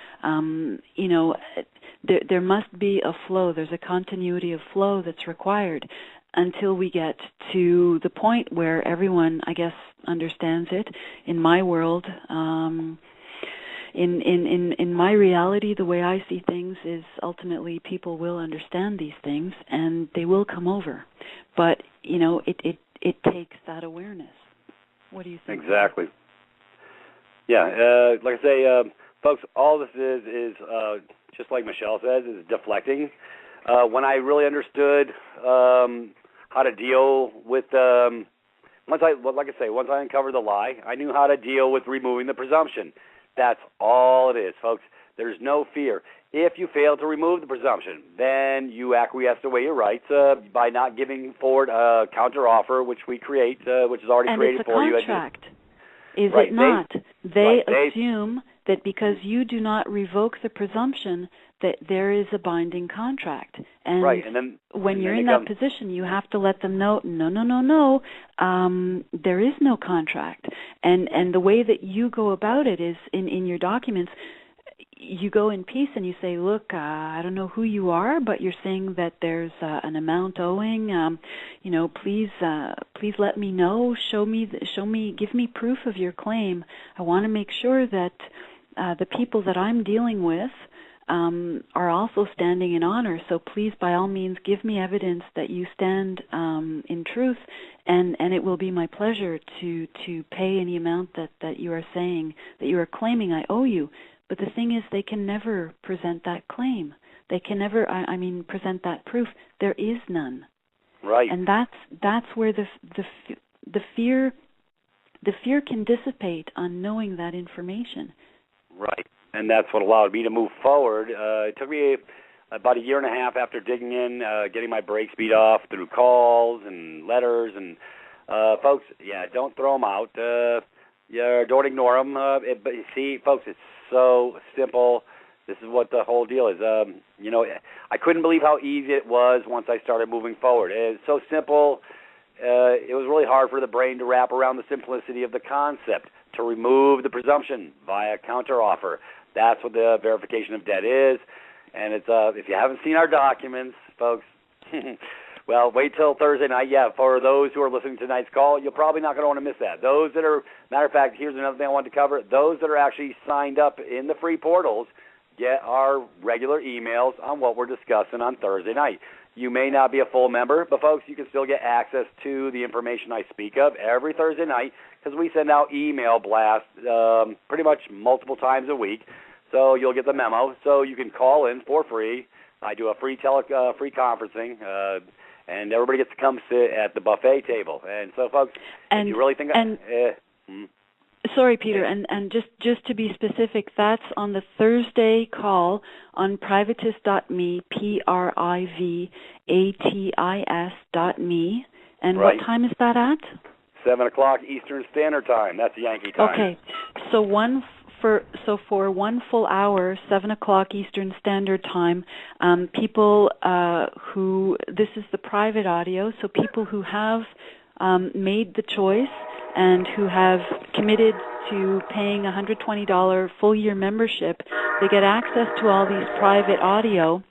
There must be a flow. There's a continuity of flow that's required until we get to the point where everyone, I guess, understands it. In my world, in my reality, the way I see things is ultimately people will understand these things and they will come over. But it takes that awareness. What do you think? Exactly. Yeah, like I say, folks, all this is just like Michelle says, is deflecting. When I really understood how to deal with once I uncovered the lie, I knew how to deal with removing the presumption. That's all it is, folks. There's no fear. If you fail to remove the presumption, then you acquiesce away your rights by not giving forward a counteroffer, which we create, which is already created for you. And it's a contract, is it not? They assume that because you do not revoke the presumption, that there is a binding contract. And, and then when you're in that position, you have to let them know, no, there is no contract. And the way that you go about it is in your documents, you go in peace and you say, look, I don't know who you are, but you're saying that there's an amount owing. Please let me know. Show me. Give me proof of your claim. I want to make sure that the people that I'm dealing with are also standing in honor. So please, by all means, give me evidence that you stand in truth, and it will be my pleasure to pay any amount that you are saying, that you are claiming I owe you. But the thing is, they can never present that claim. They can never, present that proof. There is none. Right. And that's where the fear can dissipate on knowing that information. Right. And that's what allowed me to move forward. It took me about a year and a half after digging in, getting my brakes beat off through calls and letters. And folks, don't throw them out. Don't ignore them. But you see, folks, it's so simple. This is what the whole deal is. I couldn't believe how easy it was once I started moving forward. It's so simple. It was really hard for the brain to wrap around the simplicity of the concept, to remove the presumption via counteroffer. That's what the verification of debt is. And it's if you haven't seen our documents, folks, well, wait till Thursday night. Yeah, for those who are listening to tonight's call, you're probably not going to want to miss that. Those that are, matter of fact, here's another thing I wanted to cover. Those that are actually signed up in the free portals get our regular emails on what we're discussing on Thursday night. You may not be a full member, but, folks, you can still get access to the information I speak of every Thursday night because we send out email blasts pretty much multiple times a week. So you'll get the memo. So you can call in for free. I do a free conferencing, and everybody gets to come sit at the buffet table. And so, folks, if you really think Sorry, Peter, and just to be specific, that's on the Thursday call on privatis.me, privatis.me. And what time is that at? 7 o'clock Eastern Standard Time. That's Yankee time. Okay, so for 1 full hour, 7 o'clock Eastern Standard Time, people who, this is the private audio, so people who have made the choice and who have committed to paying $120 full-year membership, they get access to all these private audio,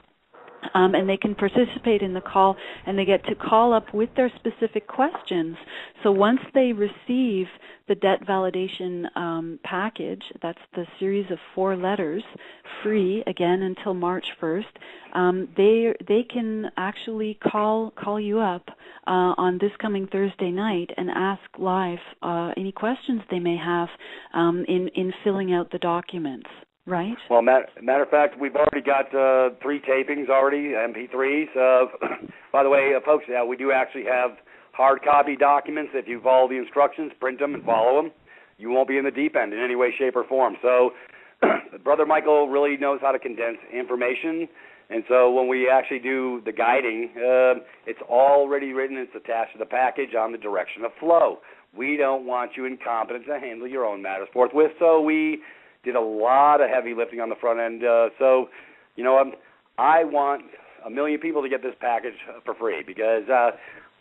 and they can participate in the call, and they get to call up with their specific questions. So once they receive the debt validation package, that's the series of 4 letters, free, again, until March 1st, they can actually call you up on this coming Thursday night and ask live any questions they may have in filling out the documents. Right. Well, matter of fact, we've already got 3 tapings already, MP3s. By the way, folks, we do actually have hard copy documents. If you follow the instructions, print them and follow them, you won't be in the deep end in any way, shape, or form. So Brother Michael really knows how to condense information. And so when we actually do the guiding, it's already written. It's attached to the package on the direction of flow. We don't want you incompetent to handle your own matters forthwith. So we did a lot of heavy lifting on the front end. So, I want 1 million people to get this package for free because,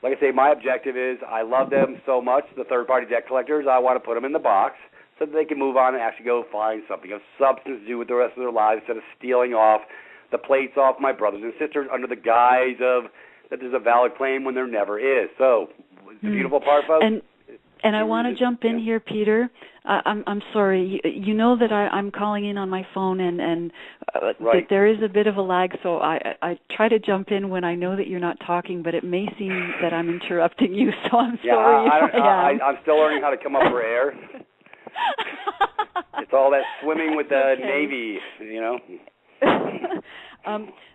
like I say, my objective is I love them so much, the third-party debt collectors, I want to put them in the box so that they can move on and actually go find something of substance to do with the rest of their lives instead of stealing off the plates off my brothers and sisters under the guise of that there's a valid claim when there never is. So, the beautiful part, folks. And I want to jump in here, Peter. I'm sorry. You know that I'm calling in on my phone, and that there is a bit of a lag, so I try to jump in when I know that you're not talking, but it may seem that I'm interrupting you, so I'm sorry. I'm still learning how to come up for air. It's all that swimming with the okay. Navy, you know.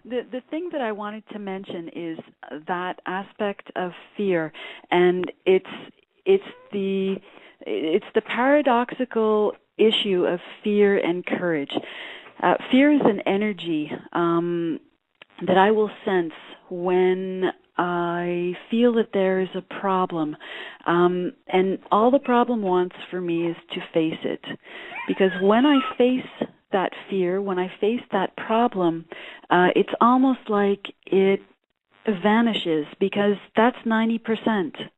The thing that I wanted to mention is that aspect of fear, and it's the paradoxical issue of fear and courage. Fear is an energy that I will sense when I feel that there is a problem, and all the problem wants for me is to face it, because when I face that fear, when I face that problem, it's almost like it vanishes, because that's 90%.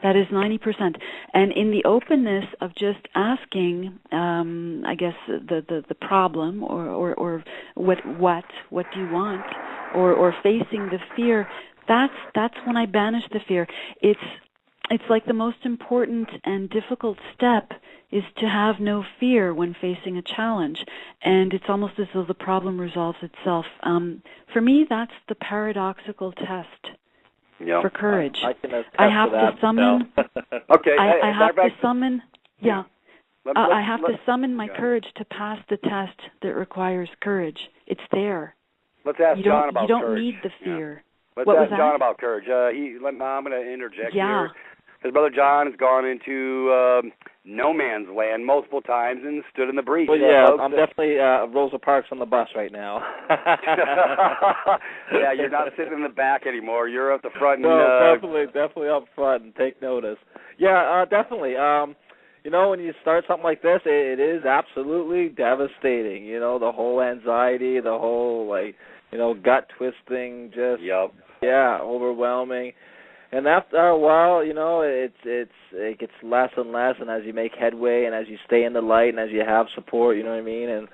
That is 90%. And in the openness of just asking, I guess, the problem or what do you want, or facing the fear, that's when I banish the fear. It's like the most important and difficult step is to have no fear when facing a challenge, and it's almost as though the problem resolves itself. For me, that's the paradoxical test for courage. I can attest I have to summon. Okay. I have to summon. Yeah. I have to summon my courage to pass the test that requires courage. It's there. Let's ask John about courage. You don't need the fear. Let's ask John about courage. I'm going to interject here. His brother John has gone into no man's land multiple times and stood in the breach. Well, yeah, I'm definitely Rosa Parks on the bus right now. Yeah, you're not sitting in the back anymore. You're at the front. No, definitely up front and take notice. Yeah, definitely. You know, when you start something like this, it is absolutely devastating. You know, the whole anxiety, the whole, like, you know, gut twisting, just, yeah, overwhelming. And after a while, you know, it gets less and less, and as you make headway and as you stay in the light and as you have support, you know what I mean? And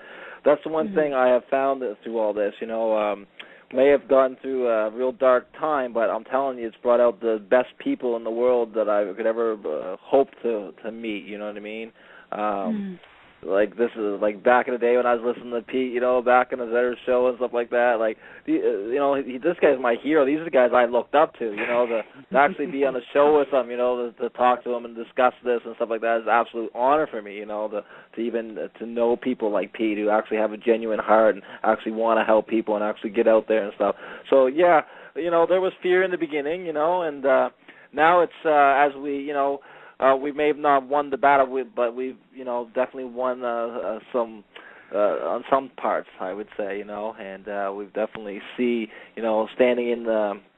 that's the one thing I have found through all this, you know, may have gone through a real dark time, but I'm telling you, it's brought out the best people in the world that I could ever hope to meet, you know what I mean? Like, this is, like, back in the day when I was listening to Pete, you know, back in the Zetter show and stuff like that, like, you know, this guy's my hero. These are the guys I looked up to, you know, to actually be on the show with them, you know, to talk to them and discuss this and stuff like that is an absolute honor for me, you know, to even to know people like Pete who actually have a genuine heart and actually want to help people and actually get out there and stuff. So, yeah, you know, there was fear in the beginning, you know, and now it's, as we, you know, we may have not won the battle, but we've, you know, definitely won some on some parts, I would say, you know, and we've definitely see, you know, standing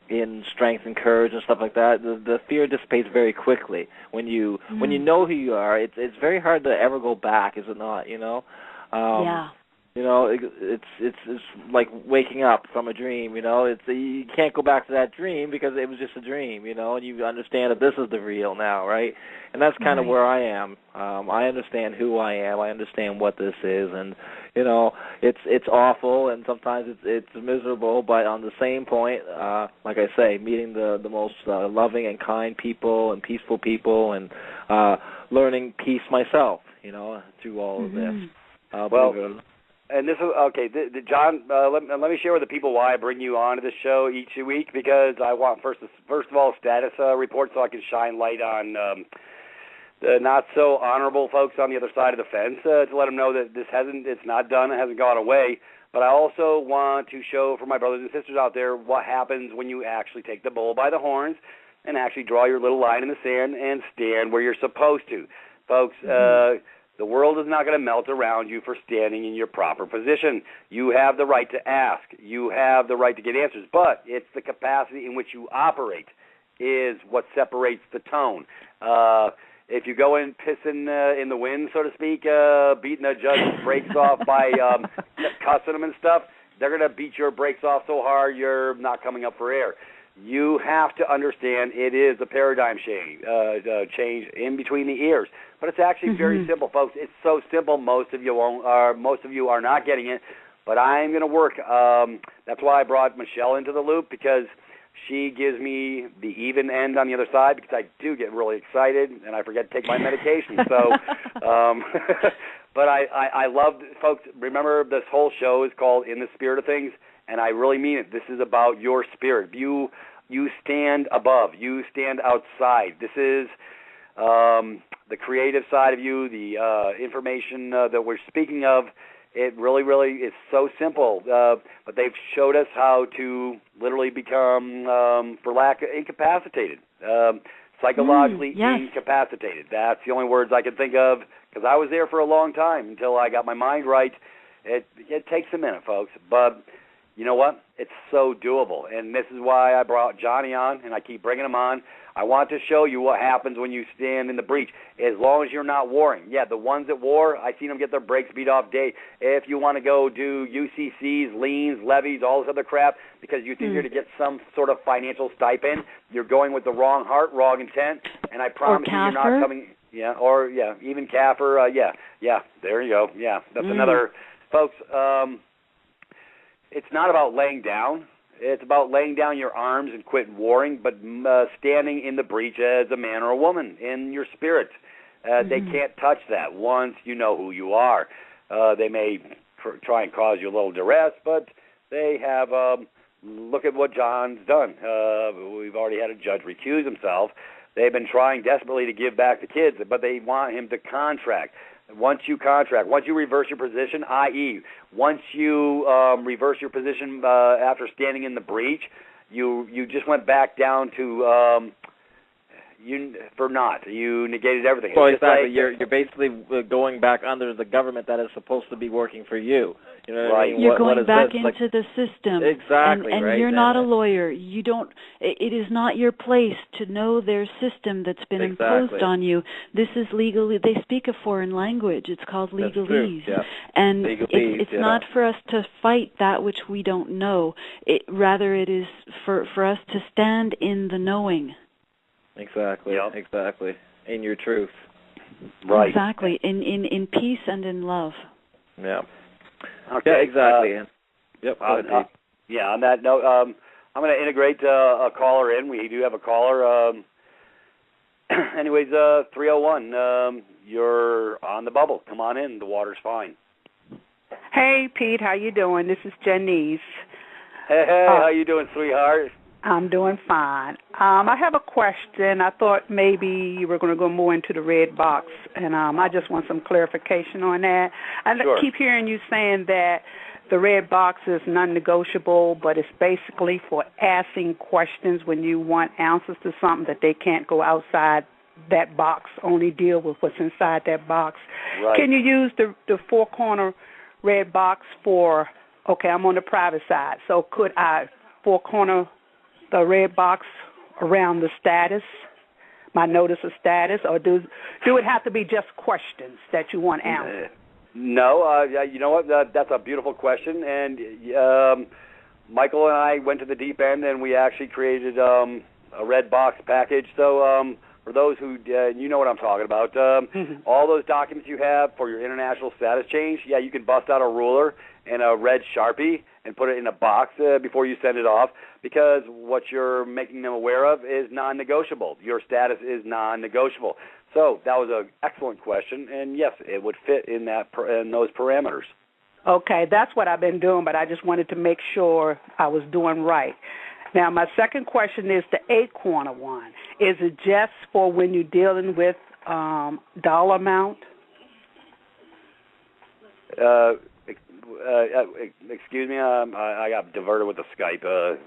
in strength and courage and stuff like that. The fear dissipates very quickly when you know who you are. It's very hard to ever go back, is it not? You know. Yeah. You know, it's like waking up from a dream. You know, you can't go back to that dream because it was just a dream. You know, and you understand that this is the real now, right? And that's kind of where I am. I understand who I am. I understand what this is, and you know, it's awful, and sometimes it's miserable. But on the same point, like I say, meeting the most loving and kind people and peaceful people, and learning peace myself. You know, through all of this. And this is okay, John. Let me share with the people why I bring you on to the show each week, because I want first of all status report so I can shine light on the not so honorable folks on the other side of the fence to let them know that it's not done, it hasn't gone away. But I also want to show for my brothers and sisters out there what happens when you actually take the bull by the horns and actually draw your little line in the sand and stand where you're supposed to, folks. The world is not going to melt around you for standing in your proper position. You have the right to ask. You have the right to get answers. But it's the capacity in which you operate is what separates the tone. If you go in pissing in the wind, so to speak, beating a judge's brakes off by cussing them and stuff, they're going to beat your brakes off so hard you're not coming up for air. You have to understand it is a paradigm change in between the ears. But it's actually very simple, folks. It's so simple. Most of you are not getting it. But I'm going to work. That's why I brought Michelle into the loop, because she gives me the even end on the other side, because I do get really excited and I forget to take my medication. So, but I love, folks, remember this whole show is called In the Spirit of Things, and I really mean it. This is about your spirit. You stand above. You stand outside. This is the creative side of you, the information that we're speaking of. It really, really is so simple. But they've showed us how to literally become, for lack of, incapacitated, psychologically incapacitated. That's the only words I can think of, because I was there for a long time until I got my mind right. It takes a minute, folks, but you know what? It's so doable, and this is why I brought Johnny on, and I keep bringing him on. I want to show you what happens when you stand in the breach, as long as you're not warring. Yeah, the ones that war, I've seen them get their brakes beat off day. If you want to go do UCCs, liens, levies, all this other crap, because you think you're going to get some sort of financial stipend, you're going with the wrong heart, wrong intent, and I promise you you're not coming... Yeah, or, yeah, even CAFR, yeah, there you go. Yeah, that's another... Folks, it's not about laying down. It's about laying down your arms and quit warring, but standing in the breach as a man or a woman in your spirit. They can't touch that once you know who you are. They may try and cause you a little duress, but they have, look at what John's done. We've already had a judge recuse himself. They've been trying desperately to give back the kids, but they want him to contract. Once you contract, once you reverse your position, i.e., once you reverse your position after standing in the breach, you just went back down to you negated everything. Well, exactly. You're basically going back under the government that is supposed to be working for you. You know what I mean? You're going back into the system. Exactly, and right? you're not a lawyer. You don't. It is not your place to know their system that's been imposed on you. This is legally. They speak a foreign language. It's called legalese. Yeah. And it's not for us to fight that which we don't know. Rather, it is for us to stand in the knowing. Exactly. Yep. Exactly. In your truth. Right. Exactly. In peace and in love. Yeah. Okay. Yeah, exactly. Yep. On that note, I'm going to integrate a caller in. We do have a caller. Anyways, 301, you're on the bubble. Come on in. The water's fine. Hey, Pete. How you doing? This is Janice. Hey, how you doing, sweetheart? I'm doing fine. I have a question. I thought maybe you were going to go more into the red box, and I just want some clarification on that. I keep hearing you saying that the red box is non-negotiable, but it's basically for asking questions when you want answers to something that they can't go outside that box, only deal with what's inside that box. Right. Can you use the four-corner red box for, okay, I'm on the private side, so could I four-corner the red box around the status, my notice of status, or do it have to be just questions that you want answered? No, you know what? That's a beautiful question, and Michael and I went to the deep end, and we actually created a red box package. So for those who, you know what I'm talking about, all those documents you have for your international status change, you can bust out a ruler and a red Sharpie and put it in a box before you send it off, because what you're making them aware of is non-negotiable. Your status is non-negotiable. So that was an excellent question, and yes, it would fit in those parameters. Okay, that's what I've been doing, but I just wanted to make sure I was doing right. Now, my second question is the 8-corner one. Is it just for when you're dealing with dollar amount? Excuse me, I got diverted with the Skype.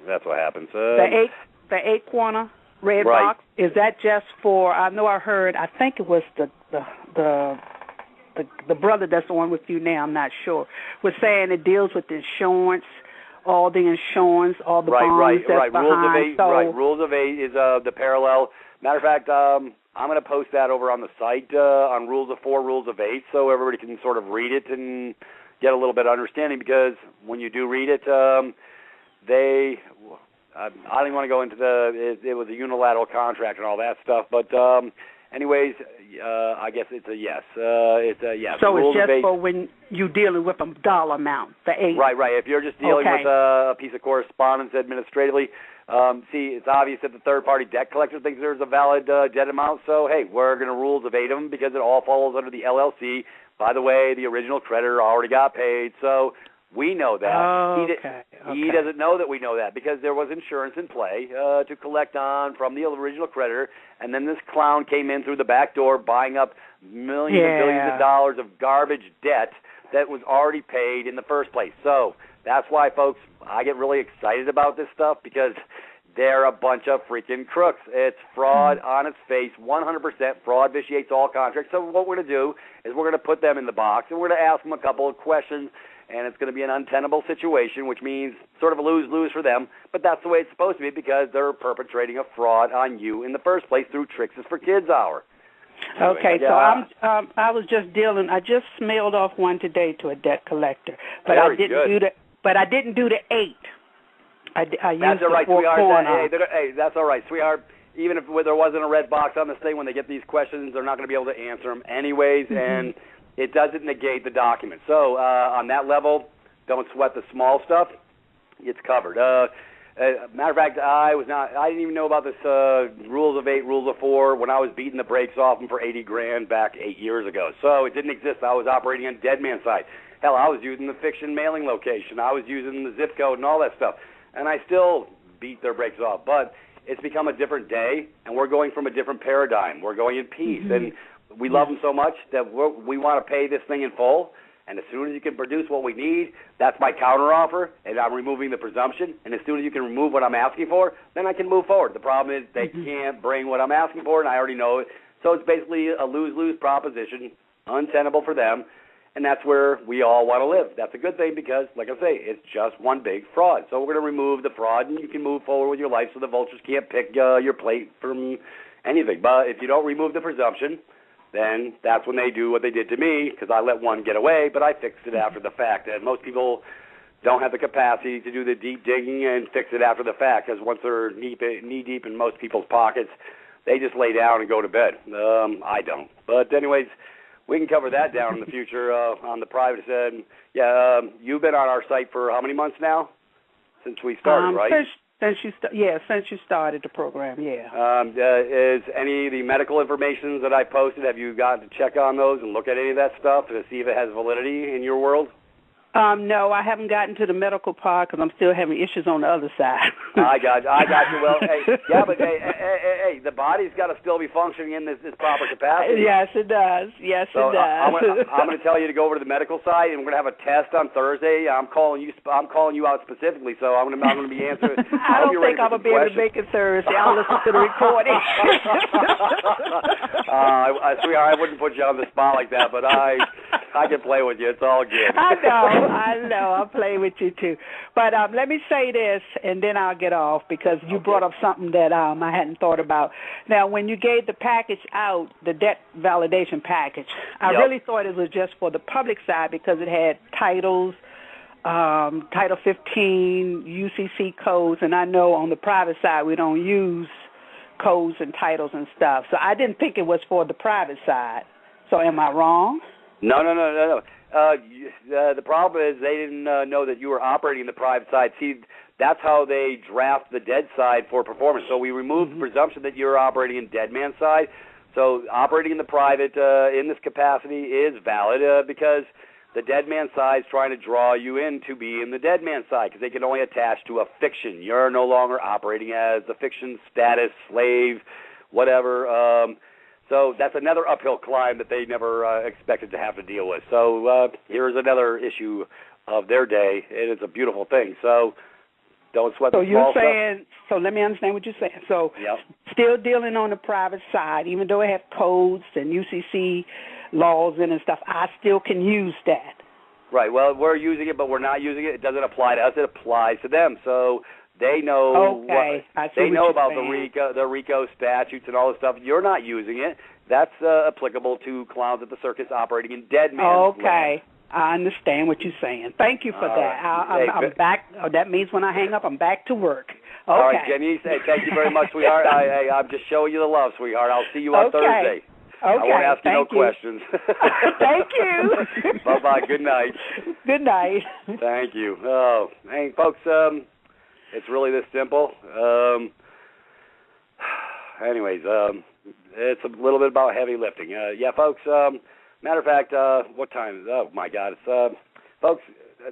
That's what happens. The 8-corner red box, is that just for? I know I heard. I think it was the brother that's on with you now. I'm not sure. Was saying it deals with insurance, all the insurance, all the bonds that's behind. Rules of 8 is the parallel. Matter of fact, I'm going to post that over on the site on Rules of 4, Rules of 8, so everybody can sort of read it and get a little bit of understanding, because when you do read it, I don't even want to go into it was a unilateral contract and all that stuff, but anyways, I guess it's a yes. It's a yes. So it's just for when you're dealing with a dollar amount, the 8. Right. If you're just dealing with a piece of correspondence administratively, see, it's obvious that the third-party debt collector thinks there's a valid debt amount, so, hey, we're going to rules of 8 them because it all falls under the LLC. By the way, the original creditor already got paid, so We know that. Oh, He doesn't know that we know that because there was insurance in play to collect on from the original creditor, and then this clown came in through the back door buying up millions and billions of dollars of garbage debt that was already paid in the first place. So that's why, folks, I get really excited about this stuff because they're a bunch of freaking crooks. It's fraud on its face, 100% fraud vitiates all contracts. So what we're going to do is we're going to put them in the box, and we're going to ask them a couple of questions, and it's going to be an untenable situation, which means sort of a lose-lose for them. But that's the way it's supposed to be because they're perpetrating a fraud on you in the first place through Tricks is for Kids Hour. Okay, so I was just I just mailed off one today to a debt collector, but I didn't do the 8. I used that's all right, sweetheart. Hey, that's all right, sweetheart. Even if there wasn't a red box on this thing, when they get these questions, they're not going to be able to answer them anyways, and it doesn't negate the document. So on that level, don't sweat the small stuff. It's covered. Matter of fact, I didn't even know about this rules of 8, rules of 4 when I was beating the brakes off them for $80,000 back 8 years ago. So it didn't exist. I was operating on Dead Man side. Hell, I was using the fiction mailing location. I was using the zip code and all that stuff. And I still beat their brakes off. But it's become a different day, and we're going from a different paradigm. We're going in peace. And we love them so much that we want to pay this thing in full. And as soon as you can produce what we need, that's my counteroffer, and I'm removing the presumption. And as soon as you can remove what I'm asking for, then I can move forward. The problem is they can't bring what I'm asking for, and I already know it. So it's basically a lose-lose proposition, untenable for them, and that's where we all want to live. That's a good thing because, like I say, it's just one big fraud. So we're going to remove the fraud, and you can move forward with your life so the vultures can't pick your plate from anything. But if you don't remove the presumption, then that's when they do what they did to me because I let one get away, but I fixed it after the fact. And most people don't have the capacity to do the deep digging and fix it after the fact because once they're knee-deep in most people's pockets, they just lay down and go to bed. I don't. But anyways, we can cover that down in the future on the private side. You've been on our site for how many months now? Since we started, right? Since you started the program, Is any of the medical information that I posted, have you gotten to check on those and look at any of that stuff to see if it has validity in your world? No, I haven't gotten to the medical part because I'm still having issues on the other side. I got you. Well, but the body's got to still be functioning in this proper capacity. Yes, it does. It does. I'm going to tell you to go over to the medical side, and we're going to have a test on Thursday. I'm calling you out specifically, so I'm going to be answering. I don't think I'm going to be able to make it Thursday. I'll listen to the recording. Sweetheart, I wouldn't put you on the spot like that, but I can play with you. It's all good. I know. I'll play with you, too. But let me say this, and then I'll get off, because you brought up something that I hadn't thought about. Now, when you gave the package out, the debt validation package, I really thought it was just for the public side because it had titles, Title 15, UCC codes, and I know on the private side we don't use codes and titles and stuff. So I didn't think it was for the private side. So am I wrong? No. The problem is they didn't know that you were operating in the private side. See, that's how they draft the dead side for performance. So we removed the presumption that you're operating in dead man side. So operating in the private in this capacity is valid because the dead man side is trying to draw you in to be in the dead man side because they can only attach to a fiction. You're no longer operating as the fiction status, slave, whatever. So that's another uphill climb that they never expected to have to deal with. So here's another issue of their day, and it's a beautiful thing. So don't sweat the small stuff. So you're saying, so let me understand what you're saying. So still dealing on the private side, even though it has codes and UCC laws in and stuff, I still can use that. Right. Well, we're using it, but we're not using it. It doesn't apply to us. It applies to them. So they know they know about the RICO statutes and all this stuff. You're not using it. That's applicable to clowns at the circus operating in dead man's land. I understand what you're saying. Thank you for that. I'm back. That means when I hang up, I'm back to work. Okay. All right, Jenny. Thank you very much, sweetheart. I'm just showing you the love, sweetheart. I'll see you on Thursday. Okay. I won't ask you no questions. Thank you. Bye-bye. Good night. Good night. Thank you. Oh, hey, folks, it's really this simple. Anyways, it's a little bit about heavy lifting. Folks, matter of fact, what time is it? Oh, my God. It's, folks,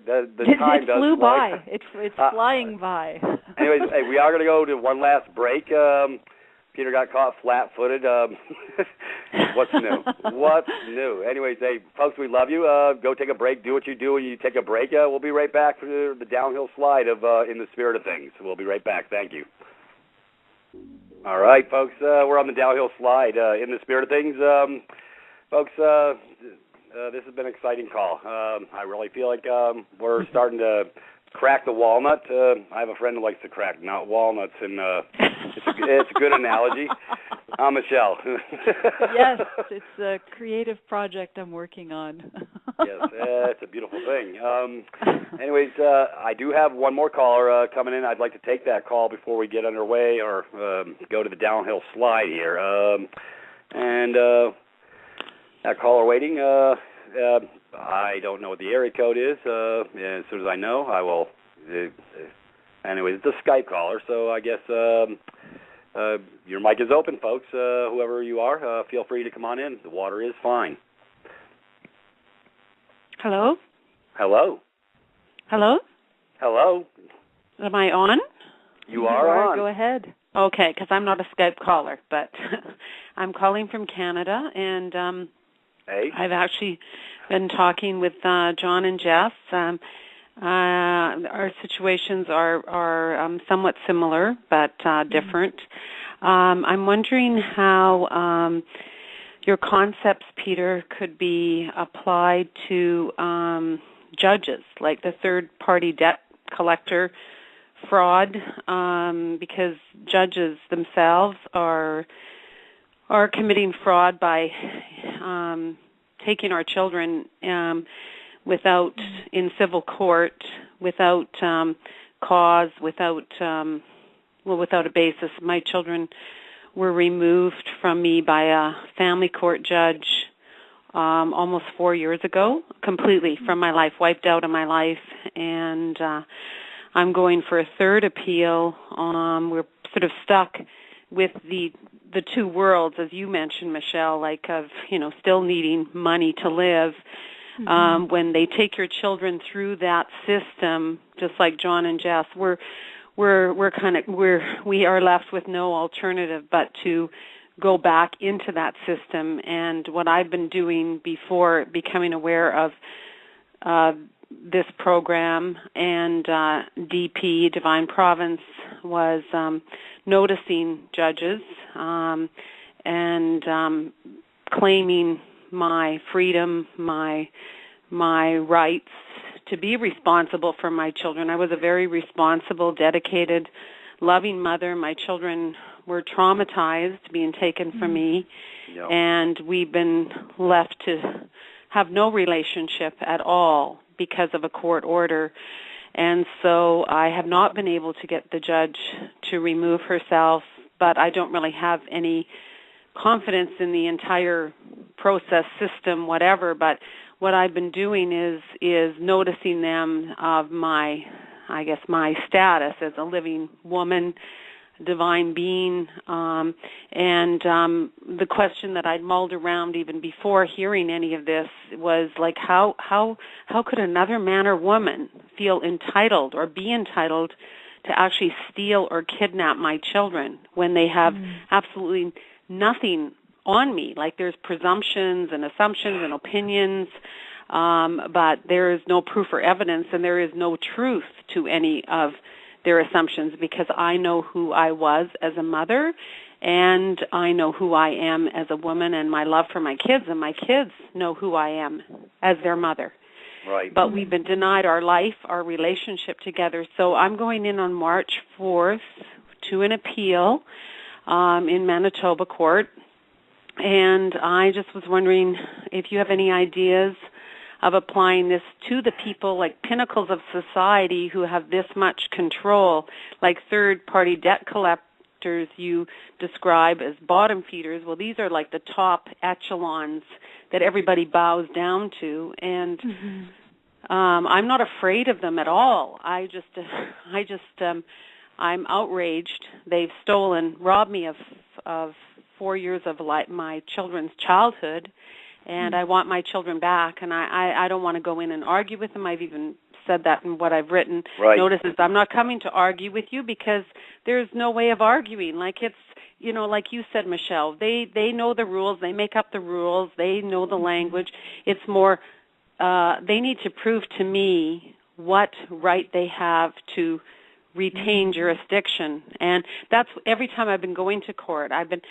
the time does flew fly. by. It's flying by. Anyways, hey, we are going to go to one last break. Peter got caught flat-footed. What's new? What's new? Anyways, hey, folks, we love you. Go take a break. Do what you do when you take a break. We'll be right back for the downhill slide of In the Spirit of Things. We'll be right back. Thank you. All right, folks, we're on the downhill slide In the Spirit of Things. Folks, this has been an exciting call. I really feel like we're starting to crack the walnut. I have a friend who likes to crack walnuts, and it's a good analogy. Michelle. Yes, it's a creative project I'm working on. Yes, it's a beautiful thing. Anyways, I do have one more caller coming in. I'd like to take that call before we get underway or go to the downhill slide here. And that caller waiting. I don't know what the area code is. As soon as I know, I will. Anyways, it's a Skype caller, so I guess your mic is open, folks. Whoever you are, feel free to come on in. The water is fine. Hello? Hello? Hello? Hello? Am I on? You are on. Go ahead. Okay, because I'm not a Skype caller, but I'm calling from Canada, and hey. I've actually been talking with John and Jess. Our situations are somewhat similar, but different. I'm wondering how your concepts, Peter, could be applied to judges, like the third-party debt collector fraud, because judges themselves are committing fraud by taking our children without in civil court, without cause, without a basis. My children were removed from me by a family court judge almost 4 years ago, completely from my life, wiped out of my life, and I'm going for a third appeal. We're sort of stuck with the two worlds, as you mentioned, Michelle, like of still needing money to live. When they take your children through that system, just like John and Jess, we are left with no alternative but to go back into that system. And what I've been doing before becoming aware of this program and DP, Divine Province, was noticing judges and claiming my freedom, my rights to be responsible for my children. I was a very responsible, dedicated, loving mother. My children were traumatized being taken from me, and we've been left to have no relationship at all because of a court order. And so I have not been able to get the judge to remove herself, but I don't really have any confidence in the entire process, system, whatever. But what I've been doing is noticing them of my status as a living woman, divine being, and the question that I'd mulled around even before hearing any of this was like, how could another man or woman feel entitled or be entitled to actually steal or kidnap my children when they have absolutely nothing on me? Like, there's presumptions and assumptions and opinions, but there is no proof or evidence, and there is no truth to any of their assumptions, because I know who I was as a mother, and I know who I am as a woman, and my love for my kids, and my kids know who I am as their mother. Right. But we've been denied our life, our relationship together. So I'm going in on March 4th to an appeal in Manitoba court, and I just was wondering if you have any ideas of applying this to the people, like pinnacles of society, who have this much control, like third-party debt collectors you describe as bottom feeders. Well, these are like the top echelons that everybody bows down to, and I'm not afraid of them at all. I'm outraged. They've robbed me of 4 years of my children's childhood, and I want my children back, and I don't want to go in and argue with them. I've even said that in what I've written. Right. Notices, I'm not coming to argue with you because there's no way of arguing. Like it's, like you said, Michelle, they know the rules. They make up the rules. They know the language. It's more they need to prove to me what right they have to retain jurisdiction. And that's every time I've been going to court, I've been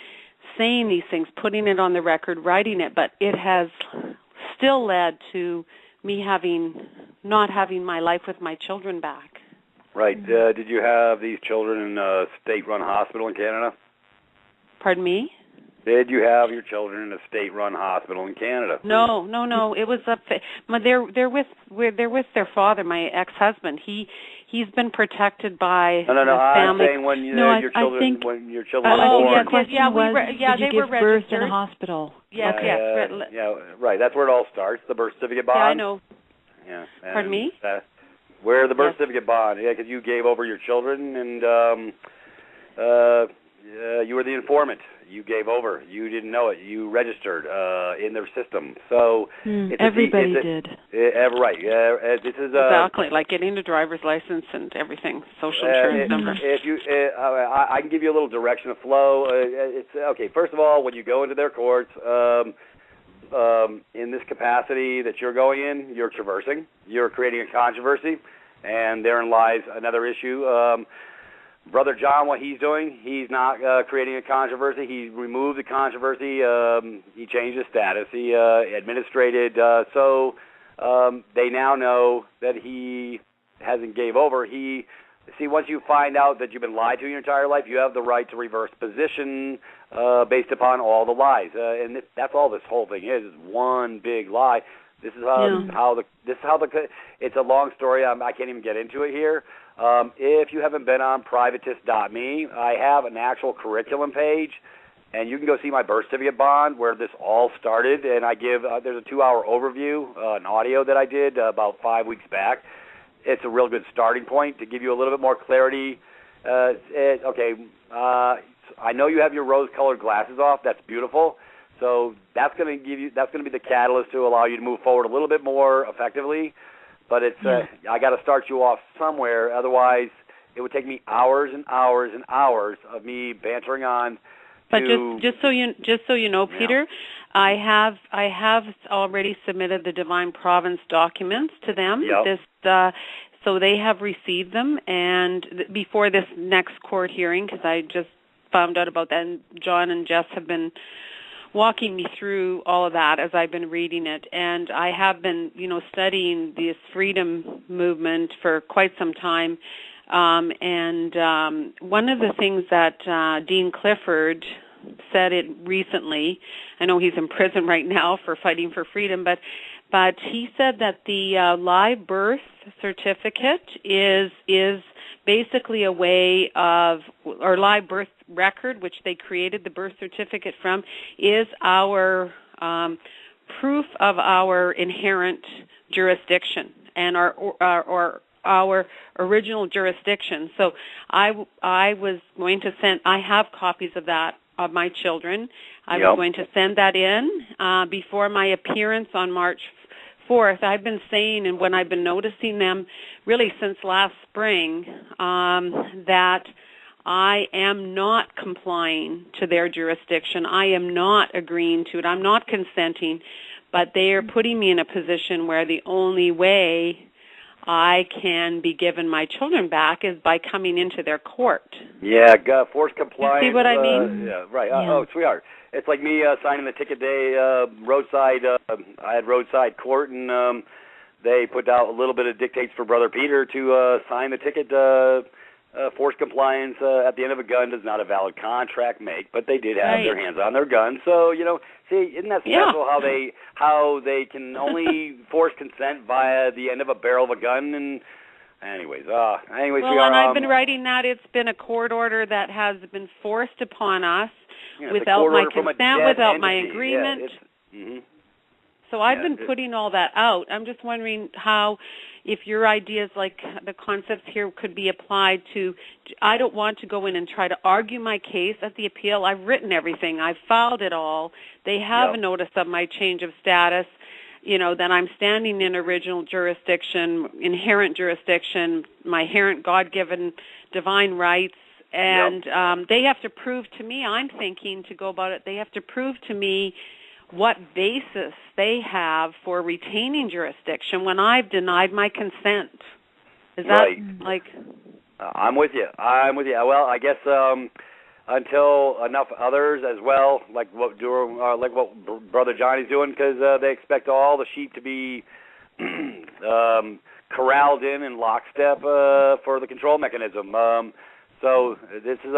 saying these things, putting it on the record, writing it, but it has still led to me not having my life with my children back. Right. Did you have these children in a state-run hospital in Canada? Pardon me? Did you have your children in a state-run hospital in Canada? No. It was they're with their father, my ex-husband. He's been protected by No. I'm saying when your children were born. Did you give birth in a hospital? Yes. Right. That's where it all starts. The birth certificate bond. Yeah, I know. Yeah. Pardon me? Where the birth certificate bond? Yeah, because you gave over your children, and you were the informant. You gave over. You didn't know it. You registered in their system. So everybody did. Right. This is exactly like getting a driver's license and everything. Social insurance number. If you, I can give you a little direction of flow. It's okay. First of all, when you go into their courts, in this capacity that you're going in, you're traversing. You're creating a controversy, and therein lies another issue. Brother John, what he's doing, he's not creating a controversy. He removed the controversy. He changed his status. He administrated. So they now know that he hasn't gave over. Once you find out that you've been lied to your entire life, you have the right to reverse position based upon all the lies. And that's all this whole thing is one big lie. This is how it's a long story. I can't even get into it here. If you haven't been on privatist.me, I have an actual curriculum page, and you can go see my birth certificate bond where this all started. And I give there's a 2-hour overview, an audio that I did about 5 weeks back. It's a real good starting point to give you a little bit more clarity. I know you have your rose-colored glasses off. That's beautiful. So that's going to be the catalyst to allow you to move forward a little bit more effectively. But I got to start you off somewhere. Otherwise, it would take me hours and hours and hours of me bantering on. But just so you know, Peter, I have already submitted the Divine Province documents to them. Yep. So they have received them, and before this next court hearing, because I just found out about that, and John and Jess have been walking me through all of that as I've been reading it. And I have been, studying this freedom movement for quite some time. And one of the things that Dean Clifford said it recently, I know he's in prison right now for fighting for freedom, but he said that the live birth certificate is basically a way of, or live birth record, which they created the birth certificate from, is our proof of our inherent jurisdiction and our original jurisdiction. So I was going to send, I have copies of that, of my children. I was going to send that in before my appearance on March 4th. I've been saying, and when I've been noticing them really since last spring, that I am not complying to their jurisdiction. I am not agreeing to it. I'm not consenting, but they are putting me in a position where the only way I can be given my children back is by coming into their court. Yeah, forced compliance. You see what I mean? Yeah, right. Oh, sweetheart. It's like me signing the ticket day, roadside. I had roadside court, and they put out a little bit of dictates for Brother Peter to sign the ticket. Forced compliance at the end of a gun does not a valid contract make, but they did have their hands on their gun. So, see, isn't that special how they can only force consent via the end of a barrel of a gun? And anyways, well, and I've been writing that it's been a court order that has been forced upon us without my consent, without my agreement. So I've been putting all that out. I'm just wondering how, if your ideas, like the concepts here, could be applied to, I don't want to go in and try to argue my case at the appeal. I've written everything. I've filed it all. They have a notice of my change of status. that I'm standing in original jurisdiction, inherent jurisdiction, my inherent God-given divine rights, and they have to prove to me, I'm thinking to go about it, they have to prove to me what basis they have for retaining jurisdiction when I've denied my consent. Is that like... I'm with you. Well, I guess until enough others as well, like what Brother Johnny's doing, because they expect all the sheep to be corralled in lockstep for the control mechanism. So this is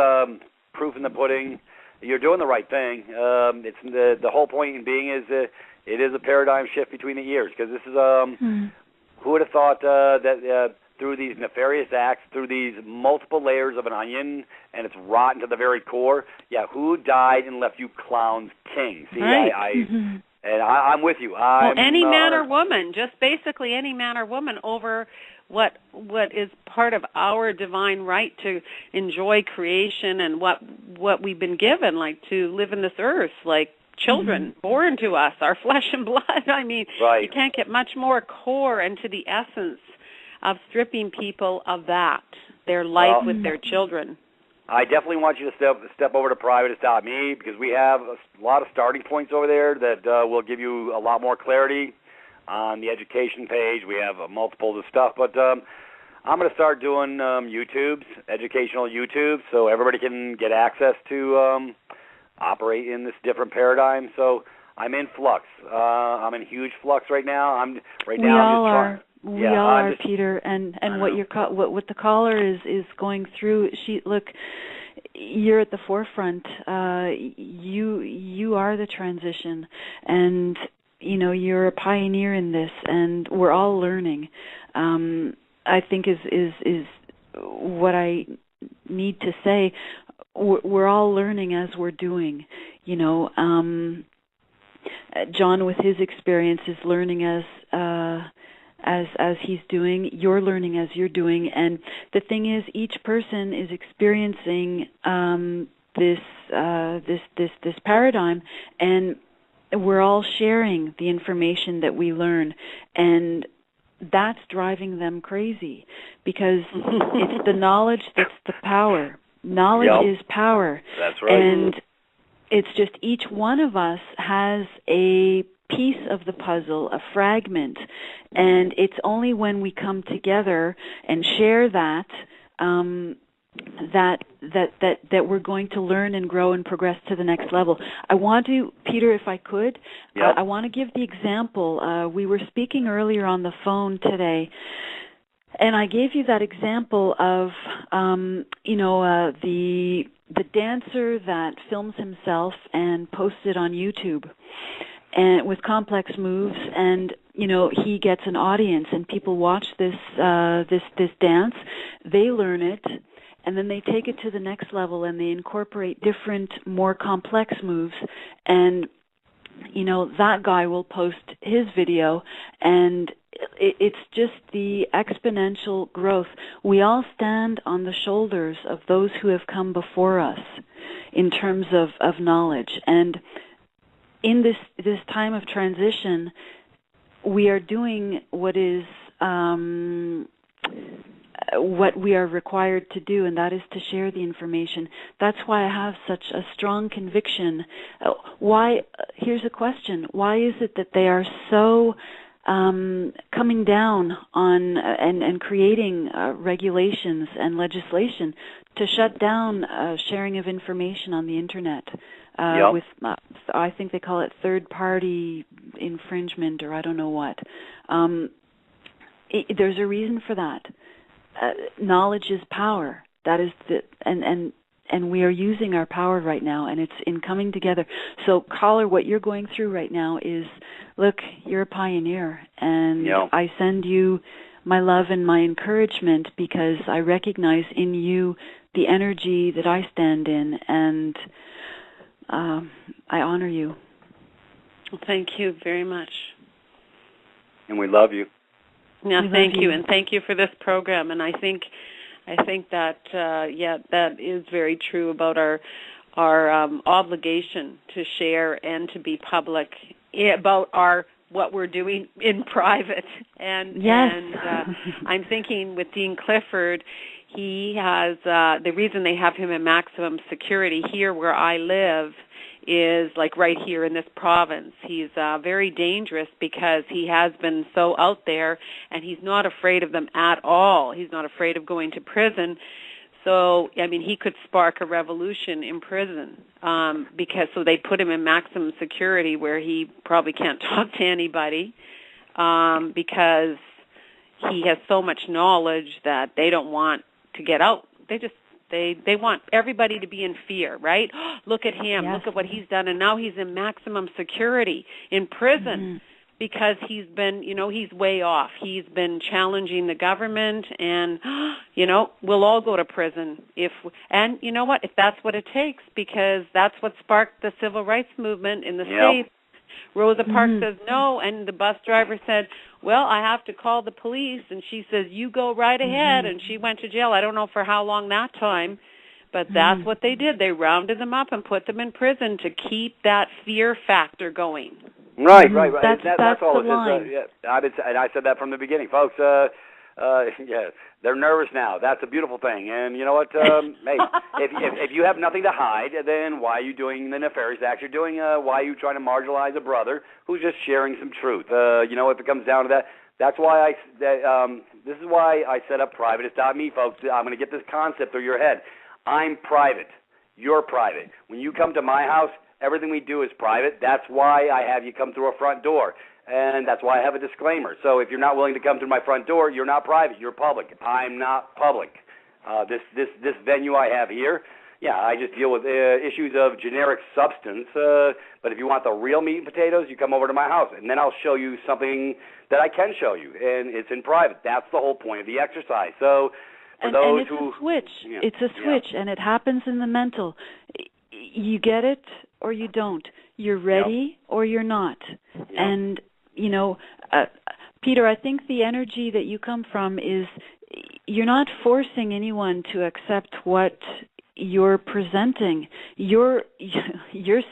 proof in the pudding. You're doing the right thing. It's the whole point in being is it is a paradigm shift between the years, because this is who would have thought that through these nefarious acts, through these multiple layers of an onion, and it's rotten to the very core. Yeah, who died and left you clowns king? See, right. And I'm with you. Any man or woman, just basically any man or woman over what is part of our divine right to enjoy creation and what we've been given, like to live in this earth, like children born to us, our flesh and blood. I mean, you can't get much more core and to the essence of stripping people of that, their life with their children. I definitely want you to step over to privatist.me, because we have a lot of starting points over there that will give you a lot more clarity. On the education page, we have multiples of stuff, but I'm going to start doing educational YouTubes, so everybody can get access to operate in this different paradigm. So I'm in flux. I'm in huge flux right now. We all are, Peter, and what the caller is going through. You're at the forefront. You are the transition, and you're a pioneer in this, and we're all learning. I think is what I need to say. We're all learning as we're doing. John, with his experience, is learning as he's doing. You're learning as you're doing, and the thing is, each person is experiencing this paradigm, and we're all sharing the information that we learn, and that's driving them crazy, because it's the knowledge that's the power. Knowledge is power. That's right. And it's just each one of us has a piece of the puzzle, a fragment, and it's only when we come together and share that that we're going to learn and grow and progress to the next level. I want to, Peter, if I could, I want to give the example. We were speaking earlier on the phone today, and I gave you that example of, the dancer that films himself and posts it on YouTube, and with complex moves, and he gets an audience, and people watch this dance, they learn it, and then they take it to the next level, and they incorporate different, more complex moves, and that guy will post his video, and it's just the exponential growth. We all stand on the shoulders of those who have come before us in terms of knowledge. And in this time of transition, we are doing what is what we are required to do, and that is to share the information. That's why I have such a strong conviction. Here's a question. Why is it that they are so coming down on and creating regulations and legislation to shut down sharing of information on the Internet? With I think they call it third-party infringement, or I don't know what. There's a reason for that. Knowledge is power. That is and we are using our power right now, and it's in coming together. So, caller, what you're going through right now is, look, you're a pioneer, and I send you my love and my encouragement, because I recognize in you the energy that I stand in, and I honor you. Well, thank you very much. And we love you. Yeah, thank you, and thank you for this program. And I think that that is very true about our obligation to share and to be public about our what we're doing in private. And yes. I'm thinking with Dean Clifford, he has the reason they have him in maximum security here where I live is like right here in this province. He's very dangerous because he has been so out there, and he's not afraid of them at all. He's not afraid of going to prison. So, I mean, he could spark a revolution in prison so they put him in maximum security where he probably can't talk to anybody because he has so much knowledge that they don't want to get out. They want everybody to be in fear, right? Look at him. Yes. Look at what he's done. And now he's in maximum security in prison because he's been, he's way off. He's been challenging the government and, we'll all go to prison and you know what, if that's what it takes, because that's what sparked the civil rights movement in the States. Rosa Parks says no, and the bus driver said, well, I have to call the police, and she says, you go right ahead, and she went to jail. I don't know for how long that time, but that's what they did. They rounded them up and put them in prison to keep that fear factor going. Right. That's all the line. And I said that from the beginning, folks. They're nervous now. That's a beautiful thing. And you know what? Hey, if you have nothing to hide, then why are you doing the nefarious acts you're doing? Why are you trying to marginalize a brother who's just sharing some truth? If it comes down to that, that's why this is why I set up privatist.me, folks. I'm going to get this concept through your head. I'm private. You're private. When you come to my house, everything we do is private. That's why I have you come through a front door. And that's why I have a disclaimer. So if you're not willing to come through my front door, you're not private. You're public. I'm not public. This venue I have here, I just deal with issues of generic substance. But if you want the real meat and potatoes, you come over to my house, and then I'll show you something that I can show you, and it's in private. That's the whole point of the exercise. So for those it's who a switch. It's a switch, and it happens in the mental. You get it or you don't. You're ready or you're not. And Peter, I think the energy that you come from is you're not forcing anyone to accept what you're presenting. You're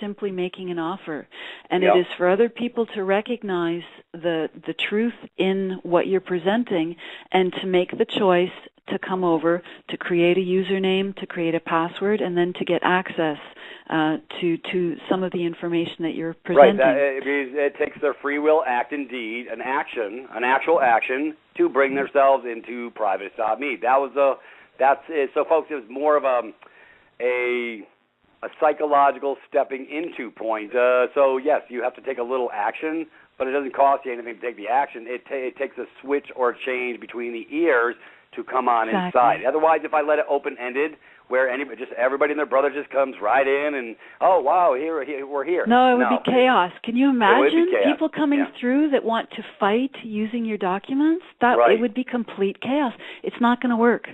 simply making an offer, and it is for other people to recognize the truth in what you're presenting and to make the choice to come over, to create a username, to create a password, and then to get access to some of the information that you're presenting. Right. It takes their free will act indeed, an actual action, to bring themselves into privatist.me. That's it. So, folks, it was more of a psychological stepping into point. So, yes, you have to take a little action, but it doesn't cost you anything to take the action. It takes a switch or a change between the ears to come on inside. Otherwise, if I let it open-ended, where everybody and their brother just comes right in and, oh, wow, we're here. No, it would be chaos. Can you imagine people coming Yeah. through that want to fight using your documents? It would be complete chaos. It's not going to work.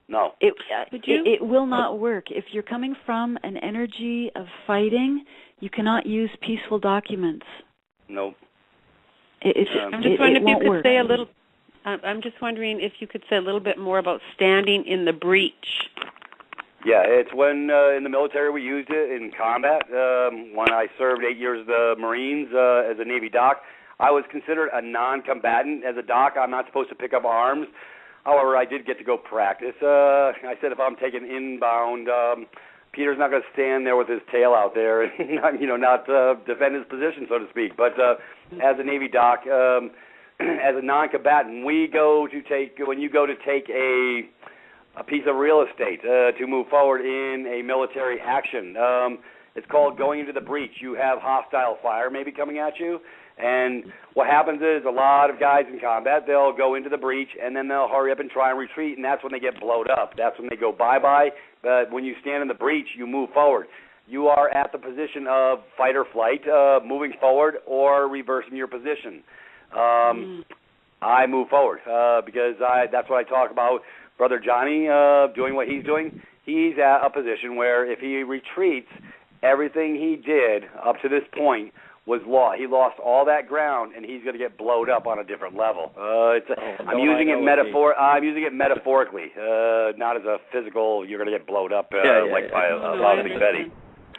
No. It will not work. If you're coming from an energy of fighting, you cannot use peaceful documents. Nope. I'm just wondering if you could say a little. I'm just wondering if you could say a little bit more about standing in the breach. Yeah, it's when in the military we used it in combat. When I served 8 years the Marines as a Navy doc, I was considered a non-combatant. As a doc, I'm not supposed to pick up arms. However, I did get to go practice. I said if I'm taking inbound, Peter's not going to stand there with his tail out there and not defend his position, so to speak. But as a Navy doc, as a non-combatant, when you go to take a piece of real estate to move forward in a military action, it's called going into the breach. You have hostile fire maybe coming at you. And what happens is a lot of guys in combat, they'll go into the breach, and then they'll hurry up and try and retreat, and that's when they get blowed up. That's when they go bye-bye. But when you stand in the breach, you move forward. You are at the position of fight or flight, moving forward or reversing your position. I move forward because that's what I talk about. Brother Johnny doing what he's doing, he's at a position where if he retreats, everything he did up to this point was lost. He lost all that ground, and he's going to get blowed up on a different level. I'm using it metaphorically, not as a physical. You're going to get blowed up like by a Big Betty.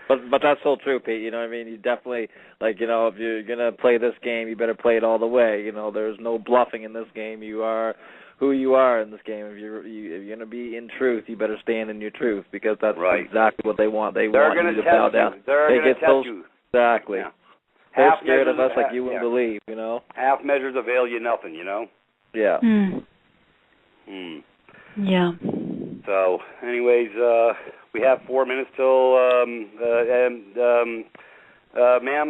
But that's so true, Pete. You know what I mean? You definitely, like, you know, if you're going to play this game, you better play it all the way. You know, there's no bluffing in this game. You are who you are in this game. If you're going to be in truth, you better stand in your truth, because that's exactly what they want. They're want you to bow down. They're going to test you. Exactly. Yeah. They're scared of us like you wouldn't believe, you know? Half measures avail you nothing, you know? Yeah. Yeah. So, anyways, we have 4 minutes till, ma'am,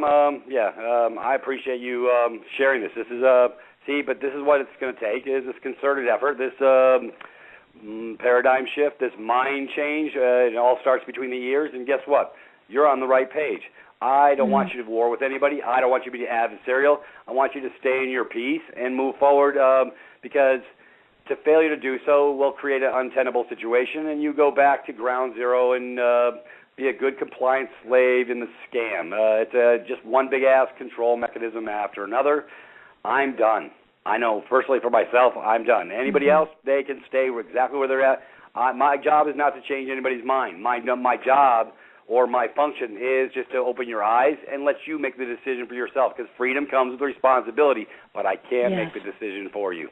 I appreciate you sharing this. This is, but this is what it's going to take, is this concerted effort, this paradigm shift, this mind change. It all starts between the ears, and guess what? You're on the right page. I don't want you to war with anybody. I don't want you to be adversarial. I want you to stay in your peace and move forward, because to failure to do so will create an untenable situation, and you go back to ground zero and be a good compliance slave in the scam. It's just one big-ass control mechanism after another. I'm done. I know, personally for myself, I'm done. Anybody else, they can stay exactly where they're at. My job is not to change anybody's mind. My job or my function is just to open your eyes and let you make the decision for yourself, because freedom comes with responsibility, but I can't make the decision for you.